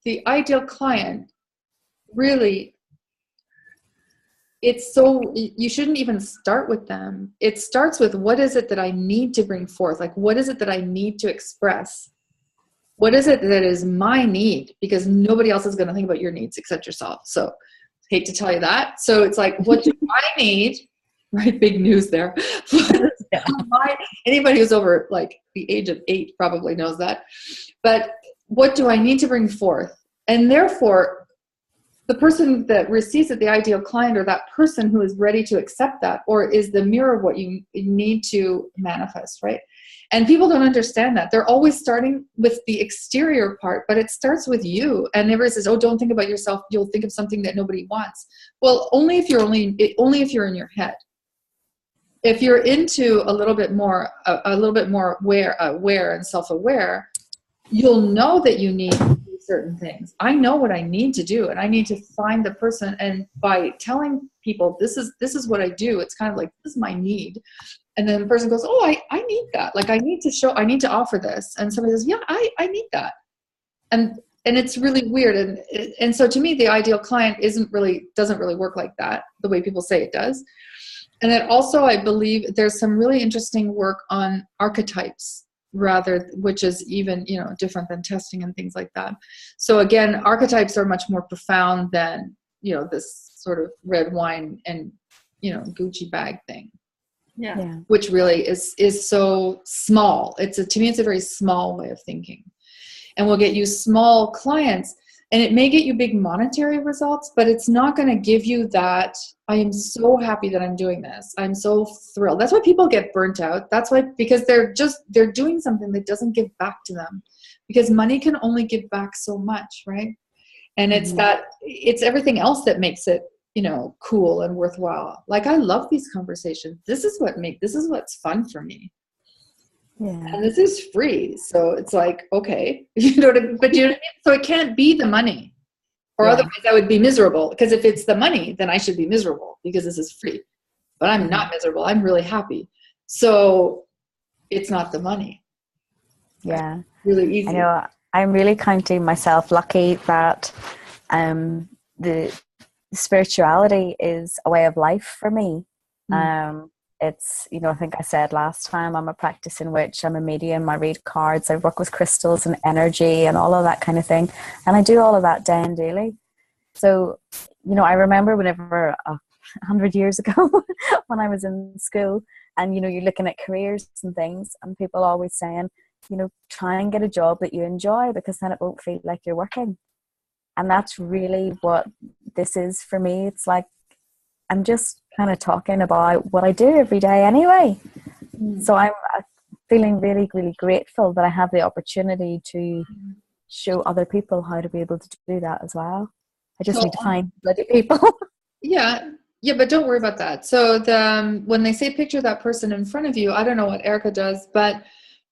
the ideal client really, you shouldn't even start with them. It starts with, what is it that I need to bring forth? Like, what is it that I need to express? What is it that is my need? Because nobody else is going to think about your needs except yourself. So hate to tell you that. So it's like, what do I need? Right, big news there. Anybody who's over like the age of 8 probably knows that. But what do I need to bring forth? And therefore, the person that receives it, the ideal client, or that person who is ready to accept that, or is the mirror of what you need to manifest, right? And people don't understand that. They're always starting with the exterior part, but it starts with you. And everyone says, oh, don't think about yourself. You'll think of something that nobody wants. Well, only if you're in your head. If you're into a little bit more aware and self-aware, you'll know that you need to do certain things. I know what I need to do, and I need to find the person. And by telling people, this is what I do, it's kind of like, this is my need. And then the person goes, oh, I need that. Like, I need to offer this. And somebody says, yeah, I need that. And it's really weird. And so to me, the ideal client doesn't really work like that, the way people say it does. And then also, I believe there's some really interesting work on archetypes, which is even, different than testing and things like that. So again, archetypes are much more profound than, this sort of red wine and, Gucci bag thing. Yeah. Which really is so small. To me, it's a very small way of thinking. And we'll get you small clients, and it may get you big monetary results, but it's not going to give you that, I am so happy that I'm doing this. I'm so thrilled. That's why people get burnt out. That's why, because they're doing something that doesn't give back to them, because money can only give back so much, right? And it's everything else that makes it, cool and worthwhile. Like, I love these conversations. This is what's fun for me. Yeah. And this is free. So it's like, okay, but you know what I mean? So it can't be the money, or otherwise I would be miserable, because if it's the money, then I should be miserable because this is free, but I'm not miserable. I'm really happy. So it's not the money. Yeah. It's really easy. I know I'm really counting myself lucky that the spirituality is a way of life for me. It's, I think I said last time, I'm a practicing witch, I'm a medium, I read cards, I work with crystals and energy and all of that kind of thing. And I do all of that day and daily. So, I remember whenever 100 years ago when I was in school, and, you're looking at careers and things, and people always saying, try and get a job that you enjoy, because then it won't feel like you're working. And that's really what this is for me. It's like, I'm just kind of talking about what I do every day anyway. So I'm feeling really, really grateful that I have the opportunity to show other people how to be able to do that as well. I just need to find bloody people. Yeah, but don't worry about that. So when they say picture that person in front of you, I don't know what Erica does, but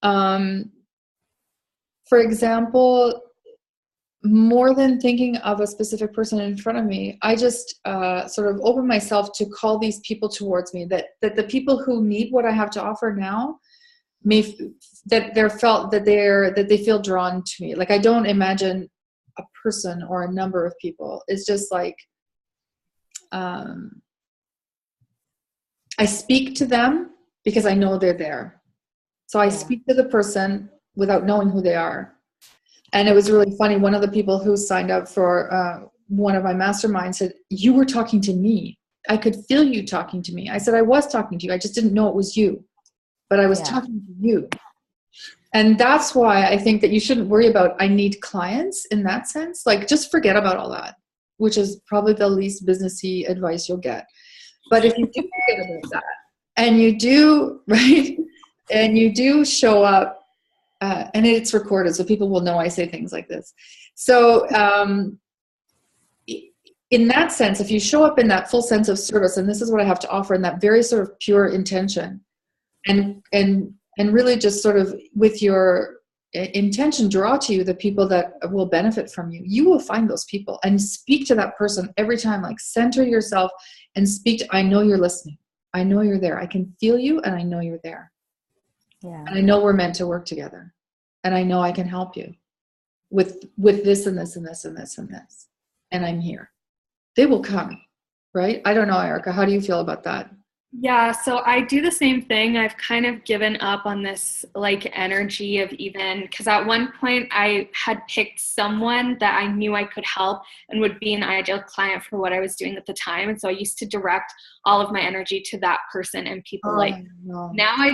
for example, more than thinking of a specific person in front of me, I just sort of open myself to call these people towards me, that the people who need what I have to offer now they feel drawn to me. Like, I don't imagine a person or a number of people. It's just like, I speak to them because I know they're there. So I speak to the person without knowing who they are. And it was really funny. One of the people who signed up for one of my masterminds said, you were talking to me. I could feel you talking to me. I said, I was talking to you. I just didn't know it was you, but I was talking to you. And that's why I think that you shouldn't worry about, I need clients in that sense. Like, just forget about all that, which is probably the least businessy advice you'll get. But if you do forget about that, and you do, right, and you do show up, and it's recorded, so people will know I say things like this. So in that sense, if you show up in that full sense of service, and this is what I have to offer, in that very sort of pure intention, and really just sort of with your intention draw to you the people that will benefit from you, you will find those people and speak to that person every time. Like, center yourself and speak to, I know you're listening. I know you're there. I can feel you, and I know you're there. Yeah. And I know we're meant to work together. And I know I can help you with this and this and this and this and this. And I'm here. They will come, right? I don't know, Erica, how do you feel about that? Yeah, so I do the same thing. I've kind of given up on this like energy of even, because at one point I had picked someone that I knew I could help and would be an ideal client for what I was doing at the time. And so I used to direct all of my energy to that person and people now I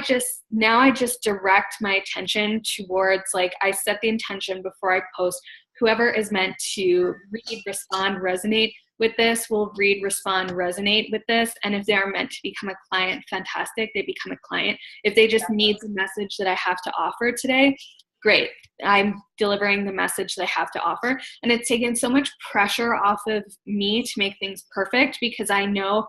just direct my attention towards, like, I set the intention before I post, whoever is meant to read, respond, resonate, with this will read, respond, resonate with this. And if they are meant to become a client, fantastic, they become a client. If they just need the message that I have to offer today, great. I'm delivering the message that I have to offer. And it's taken so much pressure off of me to make things perfect, because I know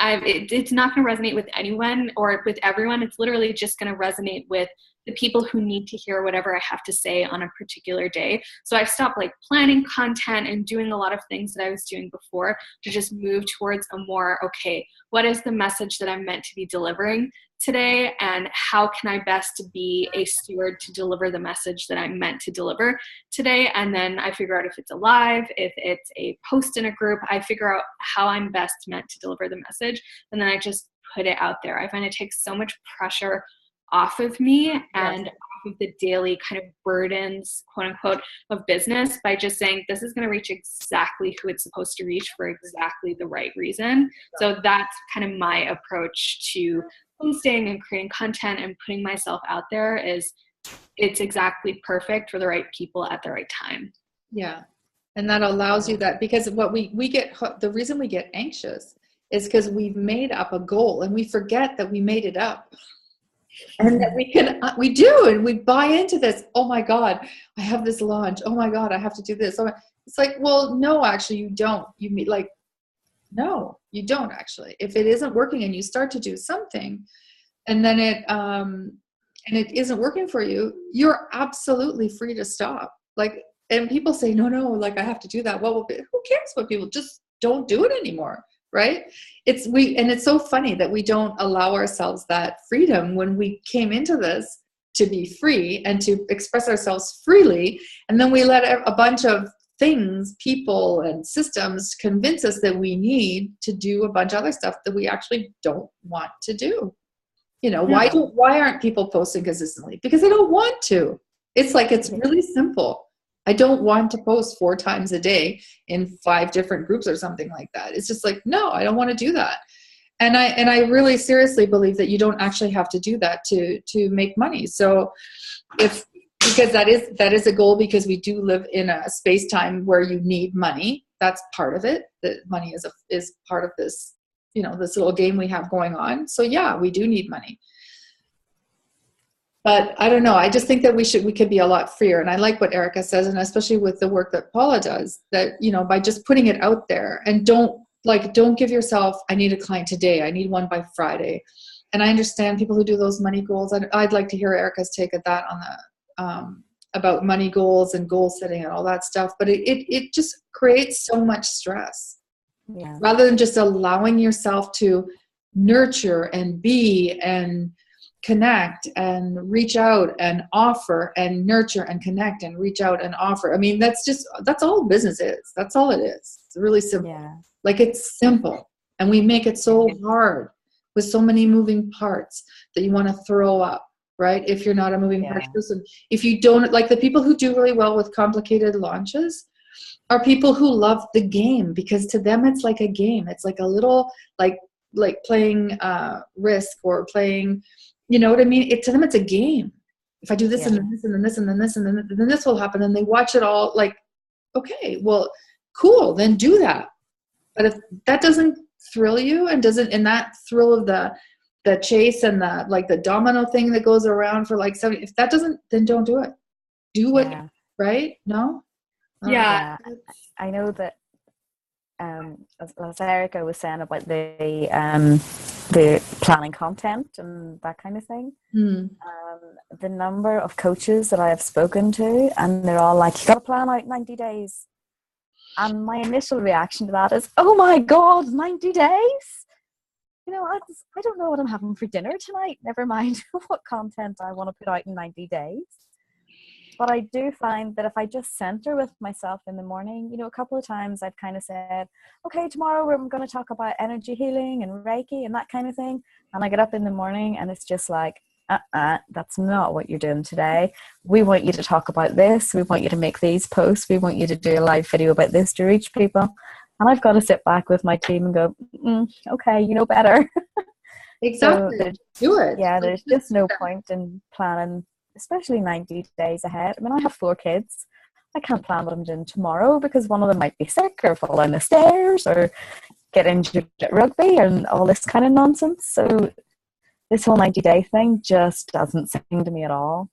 it's not going to resonate with anyone or with everyone. It's literally just going to resonate with the people who need to hear whatever I have to say on a particular day. So I've stopped like planning content and doing a lot of things that I was doing before to just move towards a more, okay, what is the message that I'm meant to be delivering today, and how can I best be a steward to deliver the message that I'm meant to deliver today? And then I figure out if it's a live, if it's a post in a group, I figure out how I'm best meant to deliver the message, and then I just put it out there. I find it takes so much pressure off of me and off of the daily kind of burdens, quote unquote, of business by just saying this is going to reach exactly who it's supposed to reach for exactly the right reason. So that's kind of my approach to posting and creating content and putting myself out there, is it's exactly perfect for the right people at the right time. Yeah. And that allows you that, because what we get, the reason we get anxious is because we've made up a goal and we forget that we made it up. And that we do, and we buy into this. Oh my God, I have this launch. Oh my God, I have to do this. So it's like, well, no, actually you don't. No, you don't actually. If it isn't working and you start to do something and then it isn't working for you, you're absolutely free to stop. Like, and people say, no, like I have to do that. Well, who cares what people, just don't do it anymore. Right? It's so funny that we don't allow ourselves that freedom when we came into this to be free and to express ourselves freely. And then we let a bunch of things, people and systems convince us that we need to do a bunch of other stuff that we actually don't want to do. Why aren't people posting consistently? Because they don't want to. It's like, it's really simple. I don't want to post 4 times a day in 5 different groups or something like that. It's just like, no, I don't want to do that. And I really seriously believe that you don't actually have to do that to make money. So because that is a goal, because we do live in a space time where you need money. That's part of it. That money is part of this, this little game we have going on. So yeah, we do need money. But I don't know. I just think that we could be a lot freer. And I like what Erica says, and especially with the work that Paula does, that, by just putting it out there, and don't give yourself, I need a client today. I need one by Friday. And I understand people who do those money goals. I'd like to hear Erica's take at that on the, about money goals and goal setting and all that stuff. But it just creates so much stress. Yeah. Rather than just allowing yourself to nurture and be and connect and reach out and offer and nurture and connect and reach out and offer. I mean, that's all business is. That's all it is. It's really simple. Yeah. Like, it's simple, and we make it so hard with so many moving parts that you want to throw up, right? If you're not a moving part person, if you don't, like, the people who do really well with complicated launches are people who love the game, because to them it's like a game. It's like a little, like playing Risk or playing, you know what I mean? To them, it's a game. If I do this and then this and then this and then this and then this will happen, and they watch it all, like, okay, well, cool, then do that. But if that doesn't thrill you, and doesn't, in that thrill of the chase and the, like, the domino thing that goes around for like 70, if that doesn't, then don't do it. Do what, right? No? Yeah. I know that as Erica was saying about the planning content and that kind of thing, the number of coaches that I have spoken to, and they're all like, you got to plan out 90 days. And my initial reaction to that is, oh my God, 90 days? I don't know what I'm having for dinner tonight. Never mind what content I want to put out in 90 days. But I do find that if I just center with myself in the morning, a couple of times I've kind of said, okay, tomorrow we're going to talk about energy healing and Reiki and that kind of thing. And I get up in the morning and it's just like, that's not what you're doing today. We want you to talk about this. We want you to make these posts. We want you to do a live video about this to reach people. And I've got to sit back with my team and go, okay, you know better. Exactly. So do it. Yeah, there's just no point in planning, especially 90 days ahead. I mean, I have 4 kids. I can't plan what I'm doing tomorrow because one of them might be sick or fall down the stairs or get injured at rugby and all this kind of nonsense. So this whole 90-day thing just doesn't sing to me at all.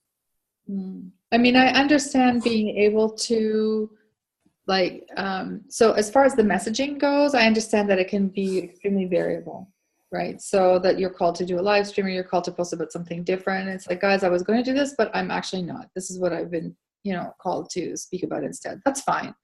I mean, I understand being able to, like, so as far as the messaging goes, I understand that it can be extremely variable, right? So that you're called to do a live stream or you're called to post about something different. It's like, guys, I was going to do this, but I'm actually not. This is what I've been, called to speak about instead. That's fine.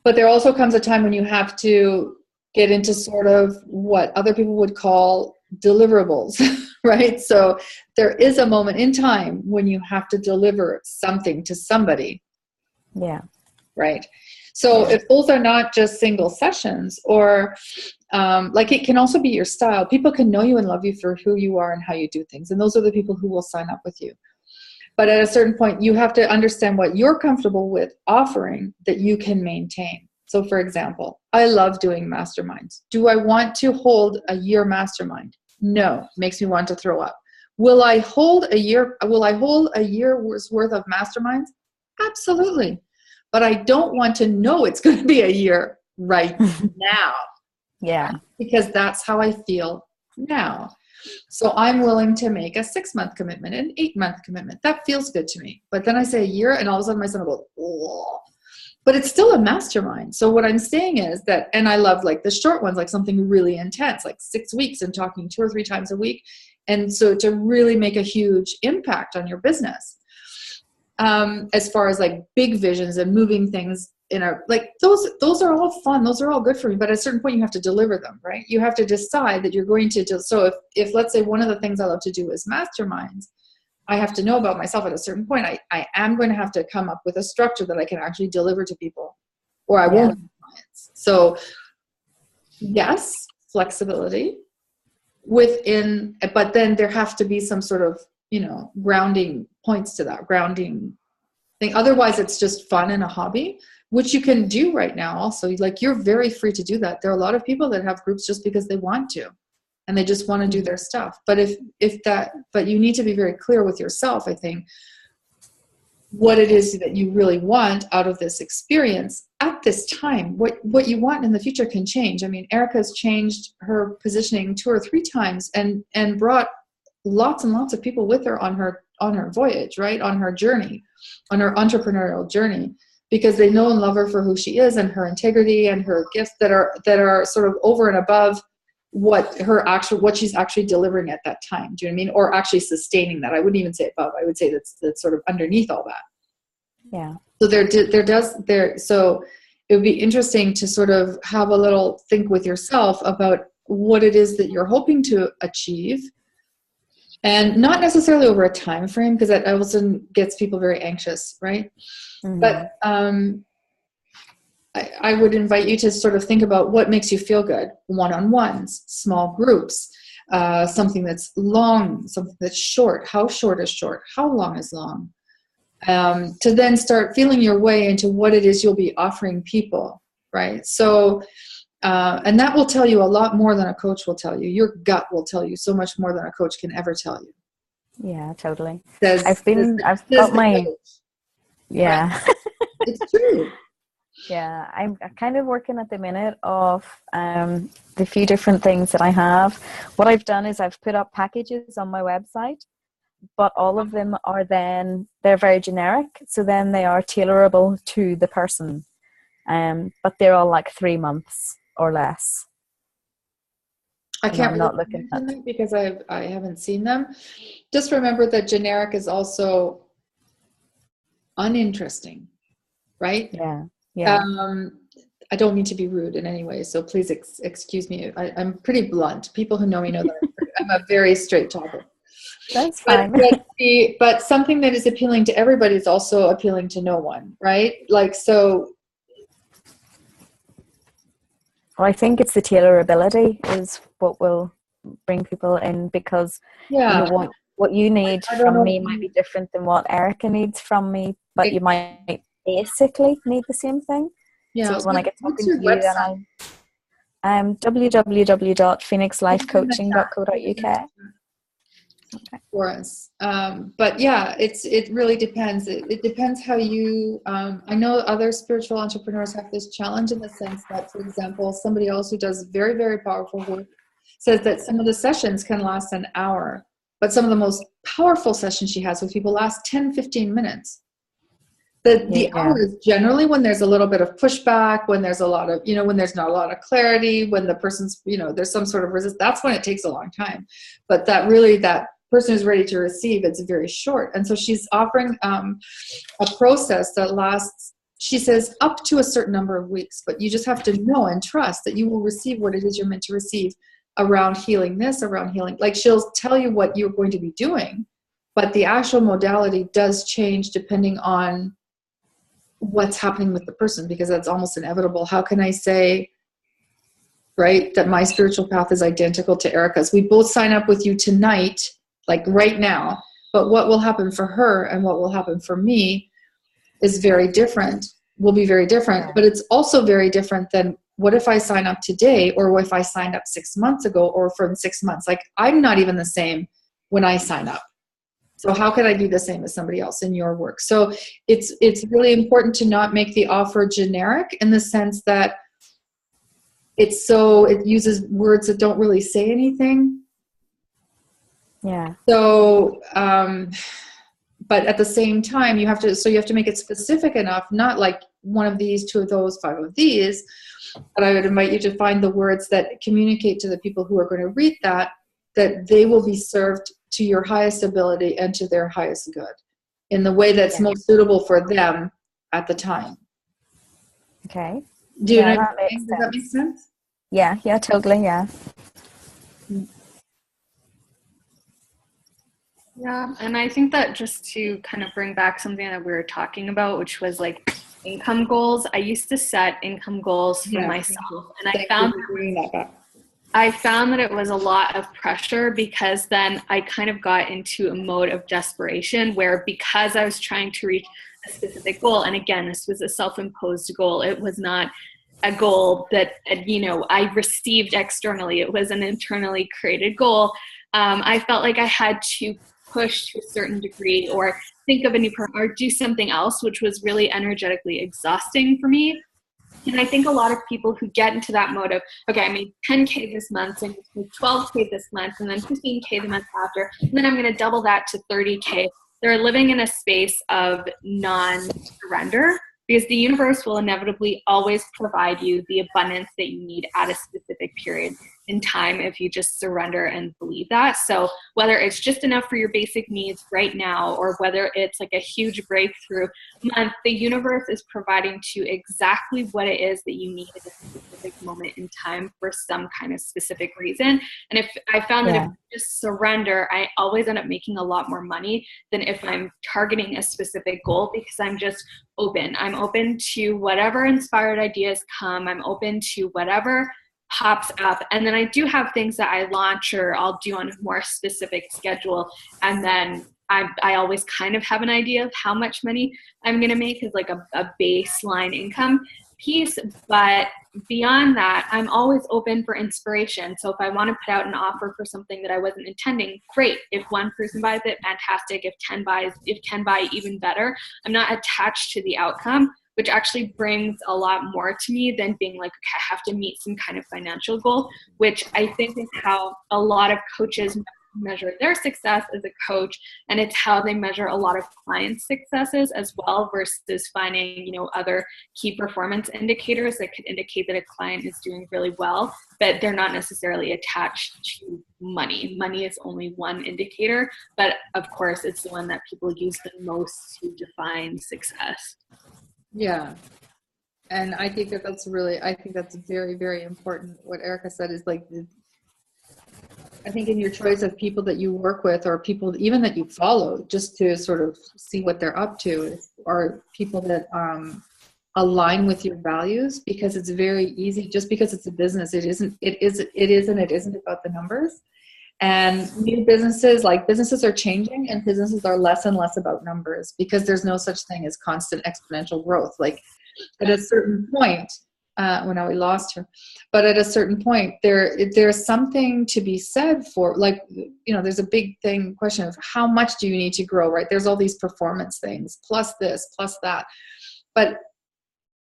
But there also comes a time when you have to get into sort of what other people would call deliverables, right? So there is a moment in time when you have to deliver something to somebody. Yeah. Right. So if those are not just single sessions or like it can also be your style. People can know you and love you for who you are and how you do things. And those are the people who will sign up with you. But at a certain point, you have to understand what you're comfortable with offering that you can maintain. So for example, I love doing masterminds. Do I want to hold a year mastermind? No, makes me want to throw up. Will I hold a year's worth of masterminds? Absolutely. But I don't want to know it's going to be a year right now. Yeah. Because that's how I feel now. So I'm willing to make a 6-month commitment, an 8-month commitment. That feels good to me. But then I say a year and all of a sudden my son will go, oh. But it's still a mastermind. So what I'm saying is that, and I love like the short ones, like something really intense, like 6 weeks and talking 2 or 3 times a week. And so to really make a huge impact on your business. As far as like big visions and moving things in like those are all fun. Those are all good for me. But at a certain point you have to deliver them, right? You have to decide that you're going to so if let's say one of the things I love to do is masterminds, I have to know about myself at a certain point. I am going to have to come up with a structure that I can actually deliver to people or I won't have clients. So yes, flexibility within, but then there have to be some sort of, grounding points to that grounding thing. Otherwise it's just fun and a hobby, which you can do right now. Also, like you're very free to do that. There are a lot of people that have groups just because they want to, and they just want to do their stuff. But but you need to be very clear with yourself, I think, what it is that you really want out of this experience at this time. What you want in the future can change. I mean, Erica's changed her positioning 2 or 3 times and brought lots and lots of people with her on her voyage, right? On her journey, on her entrepreneurial journey, because they know and love her for who she is and her integrity and her gifts that are sort of over and above what she's actually delivering at that time. Do you know what I mean? Or actually sustaining that. I wouldn't even say above. I would say that's sort of underneath all that. Yeah. So so it would be interesting to sort of have a little think with yourself about what it is that you're hoping to achieve. And not necessarily over a time frame, because that also gets people very anxious, right? Mm-hmm. But I would invite you to sort of think about what makes you feel good. One-on-ones, small groups, something that's long, something that's short. How short is short? How long is long? To then start feeling your way into what it is you'll be offering people, right? So, and that will tell you a lot more than a coach will tell you. Your gut will tell you so much more than a coach can ever tell you. Yeah, totally. I've got my, yeah. Right. It's true. Yeah, I'm kind of working at the minute of the few different things that I have. What I've done is I've put up packages on my website, but all of them they're very generic. So then they are tailorable to the person. But they're all like 3 months or less. I can't really looking at them because I haven't seen them. Just remember that generic is also uninteresting, right? Yeah. Yeah. I don't mean to be rude in any way, so please excuse me. I'm pretty blunt. People who know me know that I'm a very straight talker. That's fine. But something that is appealing to everybody is also appealing to no one, right? Like, so. Well, I think it's the tailorability is what will bring people in, because what you need from me might be different than what Erica needs from me, but you might basically need the same thing. Yeah. So when I get talking to you, then www.phoenixlifecoaching.co.uk. for us. But yeah, it really depends. It depends how you, I know other spiritual entrepreneurs have this challenge in the sense that, for example, somebody else who does very, very powerful work says that some of the sessions can last an hour, but some of the most powerful sessions she has with people last 10, 15 minutes. The hour is generally when there's a little bit of pushback, when there's a lot of, when there's not a lot of clarity, when the person's, there's some sort of resistance, that's when it takes a long time. But that person who's ready to receive, it's very short. And so she's offering a process that lasts, she says, up to a certain number of weeks, but you just have to know and trust that you will receive what it is you're meant to receive around healing this, around healing. Like, she'll tell you what you're going to be doing, but the actual modality does change depending on what's happening with the person, because that's almost inevitable. How can I say, right, that my spiritual path is identical to Erica's? We both sign up with you tonight, like right now, but what will happen for her and what will happen for me is very different, will be very different. But it's also very different than what if I sign up today, or if I signed up 6 months ago, or from 6 months. Like, I'm not even the same when I sign up. So how can I do the same as somebody else in your work? So it's really important to not make the offer generic, in the sense that it uses words that don't really say anything. Yeah. So, but at the same time, you have to make it specific enough, not like one of these, two of those, five of these. But I would invite you to find the words that communicate to the people who are going to read that they will be served to your highest ability and to their highest good in the way that's most suitable for them at the time. Okay. Do you know what I mean? Does that make sense? Yeah, totally, yeah. Yeah, and I think that just to kind of bring back something that we were talking about, which was like income goals. I used to set income goals for myself, and I found that it was a lot of pressure, because then I kind of got into a mode of desperation where, because I was trying to reach a specific goal, and again, this was a self-imposed goal. It was not a goal that, I received externally. It was an internally created goal. I felt like I had to push to a certain degree, or think of a new program, or do something else, which was really energetically exhausting for me. And I think a lot of people who get into that mode of, okay, I made 10K this month, and 12K this month, and then 15K the month after, and then I'm going to double that to 30K. They're living in a space of non-surrender, because the universe will inevitably always provide you the abundance that you need at a specific period in time if you just surrender and believe that. So whether it's just enough for your basic needs right now, or whether it's like a huge breakthrough month, the universe is providing to you exactly what it is that you need at a specific moment in time for some kind of specific reason. And if I found that if I just surrender, I always end up making a lot more money than if I'm targeting a specific goal, because I'm just open. I'm open to whatever inspired ideas come. I'm open to whatever pops up. And then I do have things that I launch or I'll do on a more specific schedule. And then I always kind of have an idea of how much money I'm going to make as like a baseline income piece. But beyond that, I'm always open for inspiration. So if I want to put out an offer for something that I wasn't intending, great. If one person buys it, fantastic. If 10 buy, even better. I'm not attached to the outcome, which actually brings a lot more to me than being like, okay, I have to meet some kind of financial goal, which I think is how a lot of coaches measure their success as a coach, and it's how they measure a lot of clients' successes as well, versus finding, other key performance indicators that could indicate that a client is doing really well, but they're not necessarily attached to money. Money is only one indicator, but of course it's the one that people use the most to define success. Yeah. And I think that's very, very important. What Erica said is like, I think in your choice of people that you work with, or people even that you follow, just to sort of see what they're up to, are people that align with your values, because it's very easy, just because it's a business, it isn't about the numbers. And new businesses are changing, and businesses are less and less about numbers, because there's no such thing as constant exponential growth. Like, at a certain point, Well, now we lost her. But at a certain point, there's something to be said for, like, there's a big question of how much do you need to grow, right? There's all these performance things, plus this, plus that. But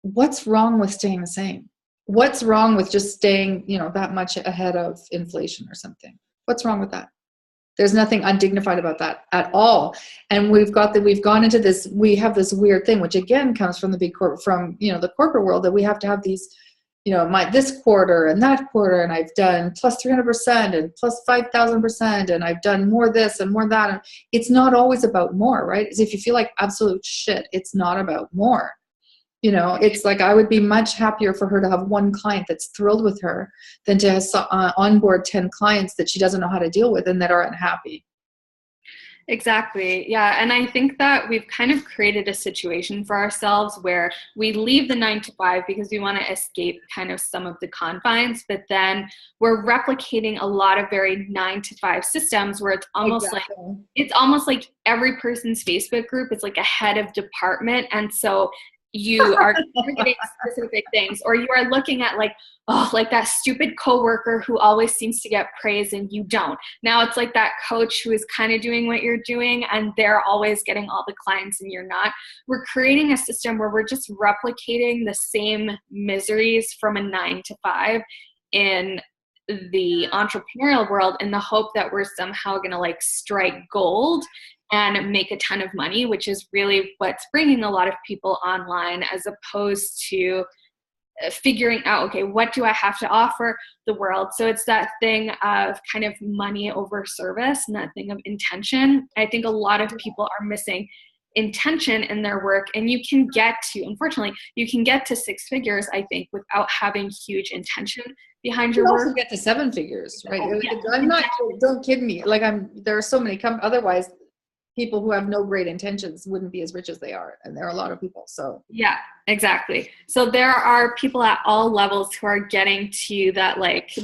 what's wrong with staying the same? What's wrong with just staying, that much ahead of inflation or something? What's wrong with that? There's nothing undignified about that at all. And we've gone into this, we have this weird thing, which again comes from the big from the corporate world, that we have to have these, this quarter and that quarter, and I've done plus 300% and plus 5,000%, and I've done more this and more that. And it's not always about more, right? As if you feel like absolute shit, it's not about more. It's like, I would be much happier for her to have one client that's thrilled with her than to onboard 10 clients that she doesn't know how to deal with and that are unhappy. Exactly. Yeah. And I think that we've kind of created a situation for ourselves where we leave the 9-to-5 because we want to escape kind of some of the confines, but then we're replicating a lot of very 9-to-5 systems where it's almost like every person's Facebook group is like a head of department. And so you are targeting specific things, or you are looking at like that stupid coworker who always seems to get praise and you don't. Now it's like that coach who is kind of doing what you're doing and they're always getting all the clients and you're not. We're creating a system where we're just replicating the same miseries from a 9-to-5 in the entrepreneurial world in the hope that we're somehow going to like strike gold and make a ton of money, which is really what's bringing a lot of people online, as opposed to figuring out, okay, what do I have to offer the world? So it's that thing of kind of money over service and that thing of intention. I think a lot of people are missing intention in their work, and unfortunately, you can get to 6 figures, I think, without having huge intention behind your work. You also get to 7 figures, right? Yeah. Don't kid me. Like there are so many otherwise people who have no great intentions wouldn't be as rich as they are. And there are a lot of people. So yeah, exactly. So there are people at all levels who are getting to that,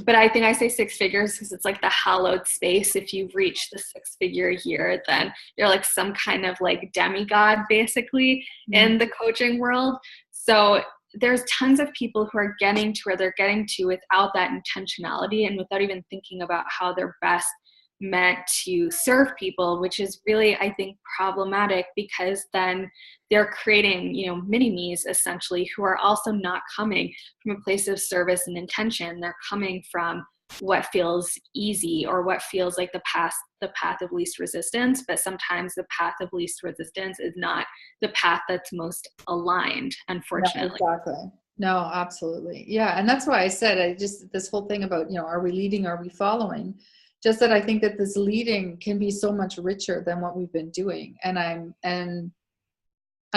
but I think I say 6 figures because it's like the hallowed space. If you reach the 6-figure year, then you're like some kind of like demigod basically in the coaching world. So there's tons of people who are getting to where they're getting to without that intentionality and without even thinking about how they're best meant to serve people, which is really, I think, problematic, because then they're creating, mini-me's essentially, who are also not coming from a place of service and intention. They're coming from what feels easy or what feels like the path of least resistance, but sometimes the path of least resistance is not the path that's most aligned, unfortunately. No, exactly. No, absolutely. Yeah. And that's why I said, this whole thing about, are we leading, are we following? Just that I think that this leading can be so much richer than what we've been doing. And I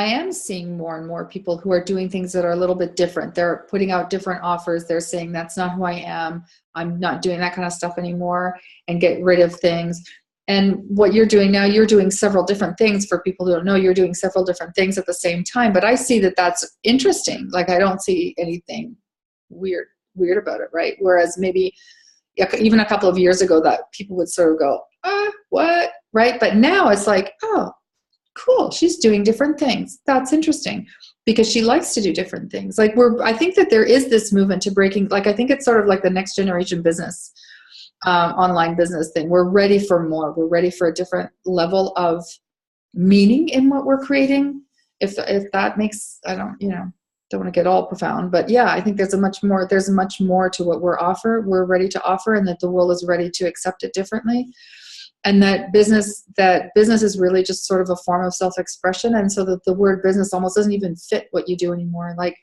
am seeing more and more people who are doing things that are a little bit different. They're putting out different offers. They're saying, that's not who I am. I'm not doing that kind of stuff anymore, and get rid of things. And what you're doing now, you're doing several different things. For people who don't know, you're doing several different things at the same time. But I see that that's interesting. Like, I don't see anything weird about it, right? Whereas maybe even a couple of years ago that people would sort of go, what? Right? But now it's like, oh, cool. She's doing different things. That's interesting, because she likes to do different things. Like I think that there is this movement to breaking, like, I think it's sort of like the next generation business, online business thing. We're ready for more. We're ready for a different level of meaning in what we're creating. If that makes, don't want to get all profound, but yeah, I think there's much more to what we're ready to offer, and that the world is ready to accept it differently. And that business is really just sort of a form of self-expression. And so that the word business almost doesn't even fit what you do anymore. Like,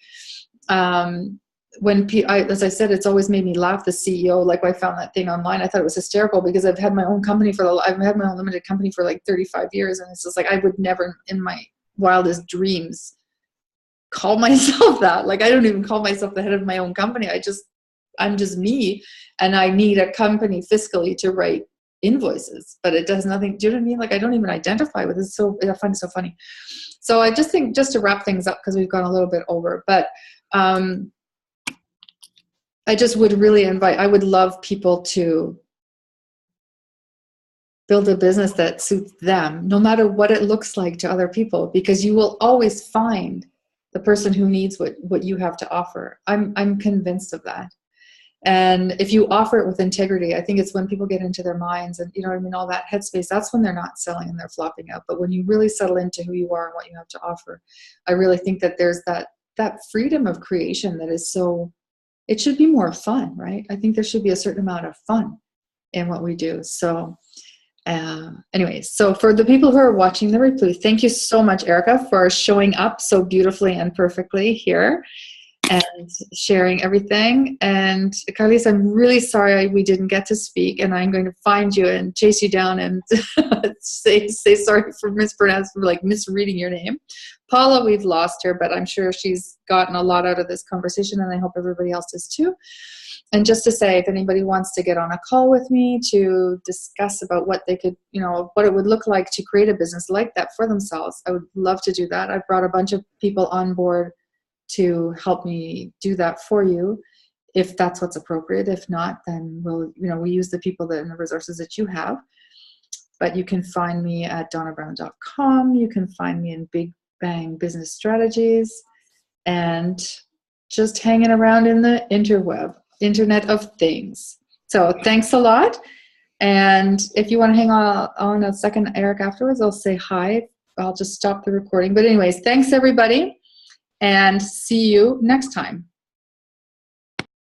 as I said, it's always made me laugh, the CEO, like, I found that thing online. I thought it was hysterical, because I've had my own limited company for like 35 years. And it's just like, I would never in my wildest dreams call myself that. Like, I don't even call myself the head of my own company. I'm just me, and I need a company fiscally to write invoices, but it does nothing. Do you know what I mean? Like, I don't even identify with it. I find it so funny. So I just think, just to wrap things up, because we've gone a little bit over, but I just would really I would love people to build a business that suits them, no matter what it looks like to other people, because you will always find the person who needs what you have to offer. I'm convinced of that. And if you offer it with integrity, I think it's when people get into their minds and, you know what I mean, all that headspace, that's when they're not selling and they're flopping out. But when you really settle into who you are and what you have to offer, I really think that there's that freedom of creation that is so, it should be more fun, right? I think there should be a certain amount of fun in what we do. So anyways, so for the people who are watching the replay, thank you so much, Erica, for showing up so beautifully and perfectly here and sharing everything. And Carlise, I'm really sorry we didn't get to speak, and I'm going to find you and chase you down and say sorry for misreading your name. Paula, we've lost her, but I'm sure she's gotten a lot out of this conversation, and I hope everybody else does too. And just to say, if anybody wants to get on a call with me to discuss about what they could, you know, what it would look like to create a business like that for themselves, I would love to do that. I've brought a bunch of people on board to help me do that for you, if that's what's appropriate. If not, then we use the people and the resources that you have. But you can find me at donnabrown.com. You can find me in Big Bang Business Strategies, and just hanging around in the Internet of Things. So thanks a lot. And if you want to hang on a second, Eric, afterwards, I'll say hi. I'll just stop the recording. But anyways, thanks everybody, and see you next time.